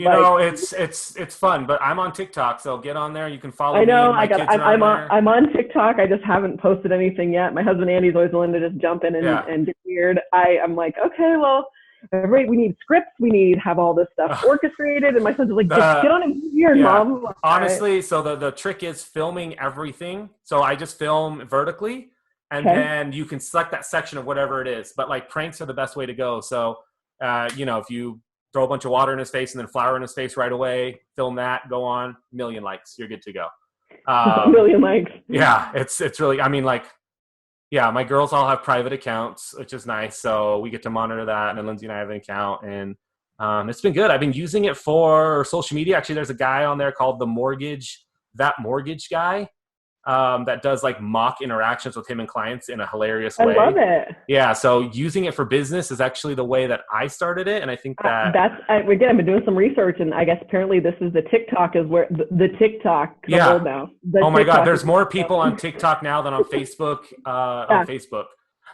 It's fun, but I'm on TikTok, so get on there. You can follow me. I know. I'm on TikTok. I just haven't posted anything yet. My husband Andy's always willing to just jump in and get weird. I'm like, okay, well, we need scripts. We need have all this stuff orchestrated. And my son's like, just get on it weird, Mom. Honestly, so the trick is filming everything. So I just film vertically. And then you can select that section of whatever it is. But like pranks are the best way to go. So, if you throw a bunch of water in his face and then flour in his face right away, film that, go on, 1 million likes. You're good to go. 1 million likes. Yeah, it's really, my girls all have private accounts, which is nice. So we get to monitor that. And then Lindsay and I have an account. And it's been good. I've been using it for social media. Actually, there's a guy on there called That Mortgage Guy. That does like mock interactions with him and clients in a hilarious way. I love it. Yeah. So using it for business is actually the way that I started it. And I think that I've been doing some research, and I guess apparently this is the TikTok is where the TikTok old now. Oh my God. There's more people on TikTok now than on Facebook,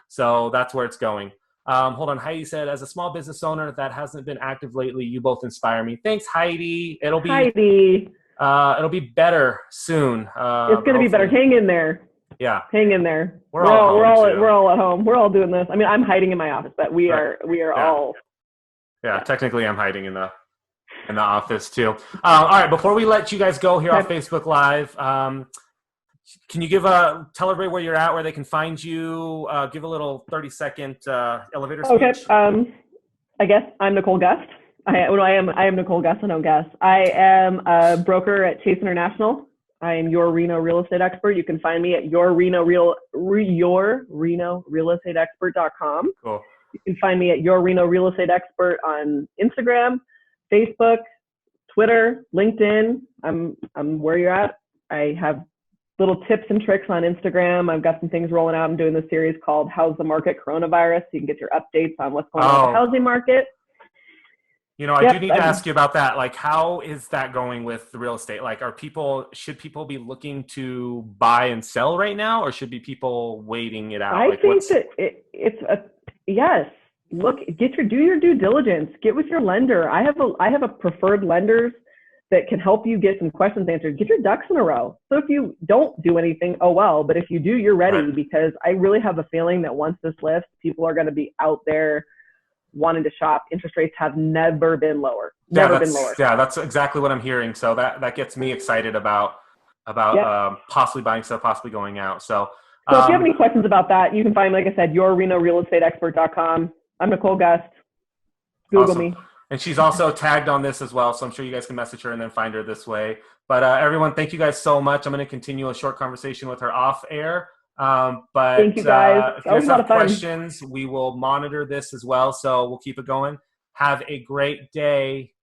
So that's where it's going. Hold on. Heidi said, as a small business owner that hasn't been active lately, you both inspire me. Thanks, Heidi. It'll be better soon. It's going to be better. Hang in there. Yeah. Hang in there. We're all at home. We're all doing this. I mean, I'm hiding in my office, but we are all. Yeah. Technically I'm hiding in the office too. All right. Before we let you guys go here on Facebook Live, can you tell everybody where you're at, where they can find you, give a little 30-second elevator speech? Okay. I guess I'm Nicolle Gust. I am Nicolle Gust. I don't guess. I am a broker at Chase International. I am your Reno real estate expert. You can find me at your Reno real estate expert.com. Cool. You can find me at your Reno real estate expert on Instagram, Facebook, Twitter, LinkedIn. I'm where you're at. I have little tips and tricks on Instagram. I've got some things rolling out. I'm doing this series called How's the Market Coronavirus. So you can get your updates on what's going on in the housing market. I do need to ask you about that. Like, how is that going with the real estate? Like, should people be looking to buy and sell right now, or should be people waiting it out? I think that yes. Look, do your due diligence. Get with your lender. I have a preferred lenders that can help you get some questions answered. Get your ducks in a row. So if you don't do anything, oh well. But if you do, you're ready, because I really have a feeling that once this lifts, people are going to be out there wanting to shop. Interest rates have never been lower. Never been lower. Yeah, that's exactly what I'm hearing. So that gets me excited about possibly buying stuff, possibly going out. So if you have any questions about that, you can find, like I said, your RenoRealEstateExpert.com. I'm Nicolle Gust. Google me. And she's also tagged on this as well. So I'm sure you guys can message her and then find her this way. But everyone, thank you guys so much. I'm going to continue a short conversation with her off air. But thank you guys. If you guys have questions, we will monitor this as well. So we'll keep it going. Have a great day.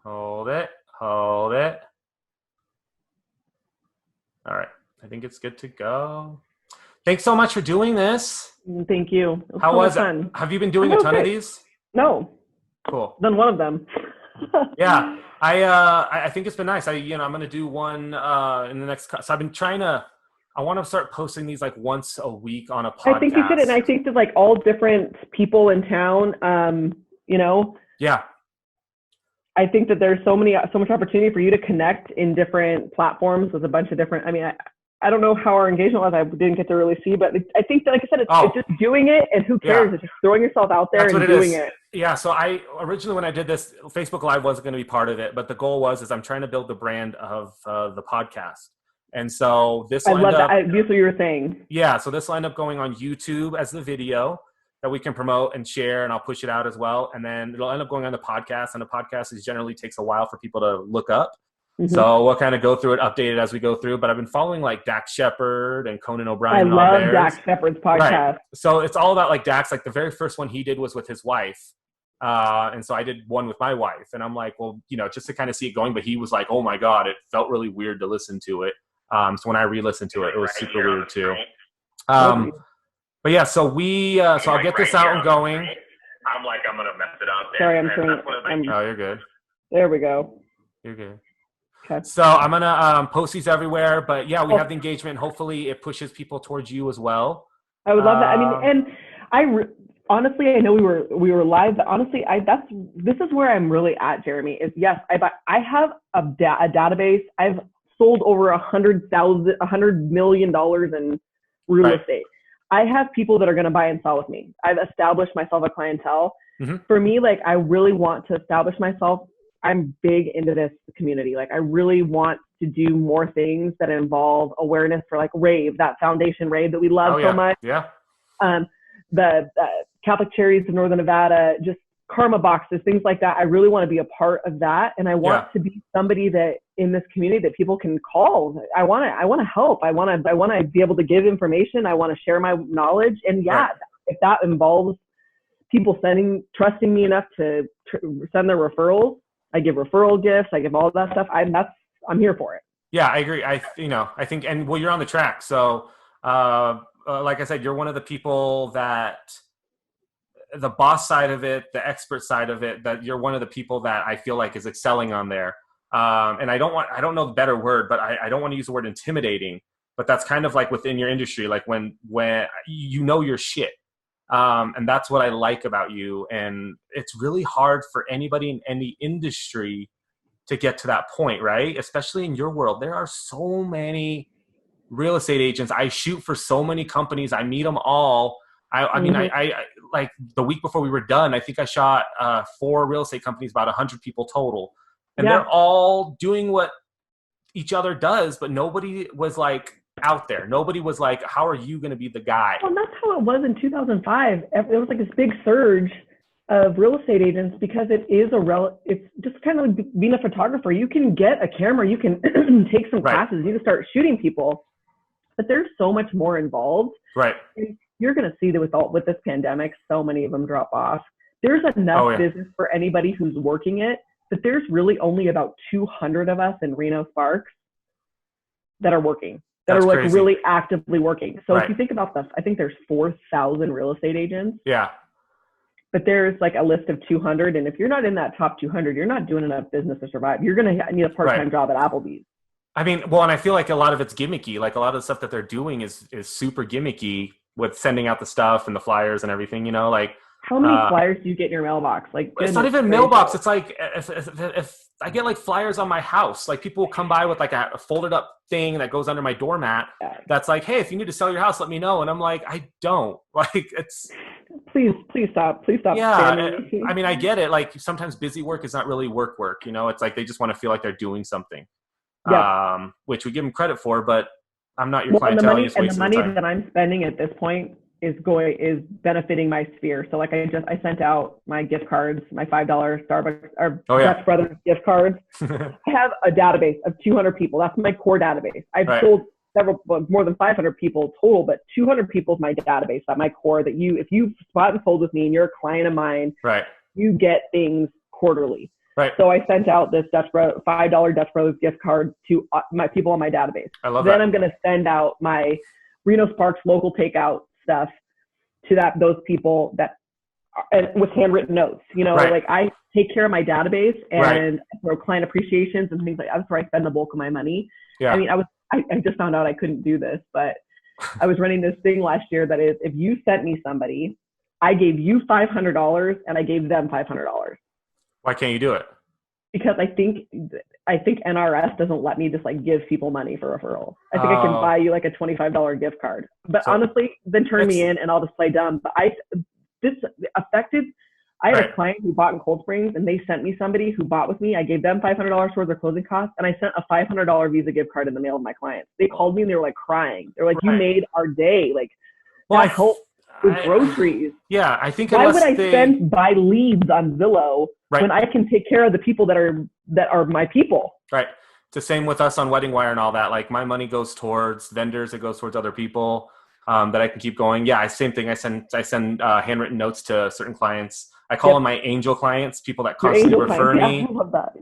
Hold it. All right. I think it's good to go. Thanks so much for doing this. Thank you. How was it? Have you been doing a ton of these? No. Cool. Done one of them. Yeah. I think it's been nice. I'm going to do one in the next. So I've been I want to start posting these like once a week on a podcast. I think you should, and I think that like all different people in town, Yeah. I think that there's so much opportunity for you to connect in different platforms with a bunch of different. I mean, I don't know how our engagement was. I didn't get to really see, but I think that, like I said, it's just doing it, and who cares? Yeah. It's just throwing yourself out there That's and what doing is. it. Yeah. So I originally, when I did this, Facebook Live wasn't going to be part of it, but the goal is I'm trying to build the brand of the podcast. And so this I will love end up, that. That's what you were saying. yeah. So this will end up going on YouTube as the video that we can promote and share, and I'll push it out as well. And then it'll end up going on the podcast, and the podcast generally takes a while for people to look up. Mm-hmm. So we'll kind of go through it, update it as we go through. But I've been following like Dax Shepard and Conan O'Brien. I love Dax Shepard's podcast. Right. So it's all about like Dax. Like the very first one he did was with his wife. And so I did one with my wife. And I'm like, well, just to kind of see it going. But he was like, oh my God, it felt really weird to listen to it. So when I re-listened to it, it was super weird too. But yeah, so so I'll get this out and going. I'm like, I'm going to mess it up. Sorry, Oh, you're good. There we go. You're good. Okay. So I'm going to post these everywhere. But yeah, we have the engagement. Hopefully it pushes people towards you as well. I would love that. I mean, and honestly, I know we were live, but honestly, this is where I'm really at, Jeramie, is yes, I have a database. I've sold over $100 million in real estate. I have people that are going to buy and sell with me. I've established myself a clientele. Mm-hmm. For me, like, I really want to establish myself. I'm big into this community. Like, I really want to do more things that involve awareness for like rave, that foundation rave that we love so much. Yeah. The Catholic Charities of Northern Nevada, just karma boxes, things like that. I really want to be a part of that. And I want to be somebody that in this community that people can call. I want to help. I want to be able to give information. I want to share my knowledge. And if that involves people trusting me enough to send their referrals, I give referral gifts. I give all of that stuff. I'm here for it. Yeah, I agree. I think, and well, you're on the track. So, like I said, you're one of the people that the boss side of it, the expert side of it, that you're one of the people that I feel like is excelling on there. And I don't know the better word, but I don't want to use the word intimidating, but that's kind of like within your industry, like when you know your shit. And that's what I like about you. And it's really hard for anybody in any industry to get to that point, right? Especially in your world. There are so many real estate agents. I shoot for so many companies. I meet them all. I mean, I like the week before we were done, I think I shot 4 real estate companies, about 100 people total. And they're all doing what each other does, but nobody was like out there. Nobody was like, how are you going to be the guy? Well, that's how it was in 2005. It was like this big surge of real estate agents because it's just kind of like being a photographer. You can get a camera, you can take some classes, you can start shooting people, but there's so much more involved. Right. And you're going to see that with this pandemic, so many of them drop off. There's enough business for anybody who's working it, but there's really only about 200 of us in Reno Sparks that are working, that are like crazy. Really actively working. So if you think about this, I think there's 4,000 real estate agents. Yeah. But there's like a list of 200. And if you're not in that top 200, you're not doing enough business to survive. You're going to need a part-time job at Applebee's. I mean, well, and I feel like a lot of it's gimmicky. Like a lot of the stuff that they're doing is super gimmicky with sending out the stuff and the flyers and everything, like. How many flyers do you get in your mailbox? Like, it's not even mailbox. It's like if I get like flyers on my house, like people will come by with like a folded up thing that goes under my doormat. That's like, hey, if you need to sell your house, let me know. And I'm like, I don't. Like, it's. Please stop. Please stop. Yeah, I mean, I get it. Like sometimes busy work is not really work. It's like they just want to feel like they're doing something, which we give them credit for. But I'm not your clientele. And the money that I'm spending at this point is benefiting my sphere. So like I sent out my gift cards, my $5 Starbucks or Dutch Brothers gift cards. I have a database of 200 people. That's my core database. I've sold more than 500 people total, but 200 people is my database, at my core, that if you spot and sold with me and you're a client of mine, you get things quarterly. Right. So I sent out this $5 Dutch Brothers gift card to my people on my database. I love that. Then I'm going to send out my Reno Sparks local takeout stuff to those people that with handwritten notes, like I take care of my database and throw client appreciations and things like that. That's where I spend the bulk of my money. Yeah. I mean, I just found out I couldn't do this, but I was running this thing last year that is, if you sent me somebody, I gave you $500 and I gave them $500. Why can't you do it? Because I think I think NRS doesn't let me just like give people money for referrals. I think I can buy you like a $25 gift card, but honestly, then turn me in and I'll just play dumb. But this affected. I had a client who bought in Cold Springs, and they sent me somebody who bought with me. I gave them $500 towards their closing costs, and I sent a $500 Visa gift card in the mail to my clients. They called me and they were like crying. They're like, "You made our day!" Like, that helped with groceries. Yeah, I think. Why would I buy leads on Zillow when I can take care of the people that are my people? Right. It's the same with us on Wedding Wire and all that. Like, my money goes towards vendors. It goes towards other people that I can keep going. Yeah, same thing. I send handwritten notes to certain clients. I call them my angel clients, people that constantly refer me. Yeah, I love that.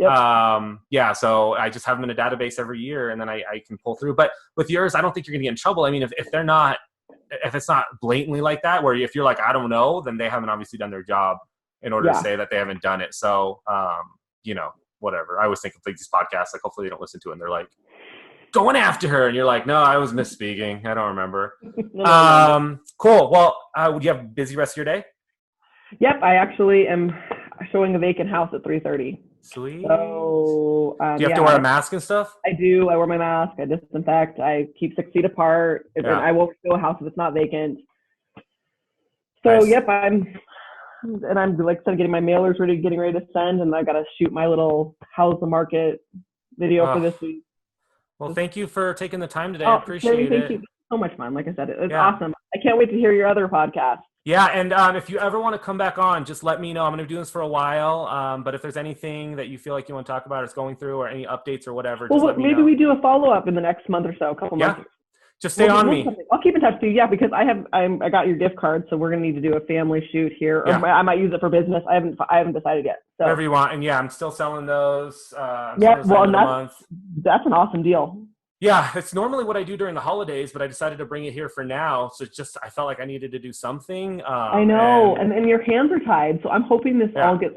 Yep. So I just have them in a database every year, and then I can pull through. But with yours, I don't think you're going to get in trouble. I mean, if it's not blatantly like that, where if you're like, I don't know, then they haven't obviously done their job in order to say that they haven't done it. So, whatever. I always think of like these podcasts, like hopefully they don't listen to it and they're like, going after her. And you're like, no, I was misspeaking. I don't remember. Cool. Well, would you have a busy rest of your day? Yep, I actually am showing a vacant house at 3:30. Sweet. So, do you have to wear a mask and stuff? I do. I wear my mask. I disinfect. I keep 6 feet apart. And I won't show a house if it's not vacant. So, nice. Yep, I'm like getting my mailers getting ready to send, and I got to shoot my little how's the market video for this week. Well, thank you for taking the time today. I appreciate it. Thank you. So much fun. Like I said, it's awesome. I can't wait to hear your other podcast. Yeah, and if you ever want to come back on, just let me know. I'm going to be doing this for a while, but if there's anything that you feel like you want to talk about or it's going through or any updates or whatever, just let me know. Maybe we do a follow-up in the next month or so, a couple months. Just stay on me. I'll keep in touch with you, because I got your gift card, so we're going to need to do a family shoot here. Or I might use it for business. I haven't decided yet. So. Whatever you want. And I'm still selling those. That's an awesome deal. Yeah, it's normally what I do during the holidays, but I decided to bring it here for now. So I felt like I needed to do something. I know, and your hands are tied. So I'm hoping this all gets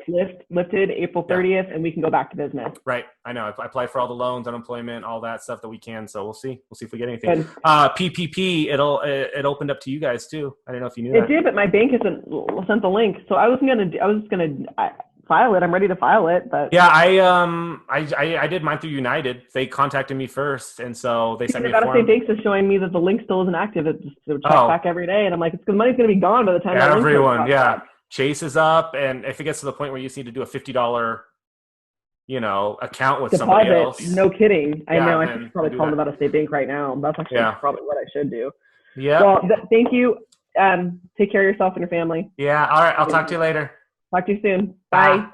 lifted April 30th, and we can go back to business. Right, I know. I applied for all the loans, unemployment, all that stuff that we can. So we'll see. We'll see if we get anything. PPP, it opened up to you guys too. I don't know if you knew that. It did, but my bank hasn't sent the link. So I was gonna file it. I'm ready to file it, but I did mine through United. They contacted me first, and so they sent me a form. Banks is showing me that the link still isn't active. It's check back every day, and I'm like, it's because money's going to be gone by the time. Everyone, Chase is up, and if it gets to the point where you just need to do a $50, account with somebody else. No kidding. I know. I should probably call them about a state bank right now. That's actually probably what I should do. Yeah. Well, thank you. Take care of yourself and your family. Yeah. All right. I'll talk to you later. Talk to you soon. Bye.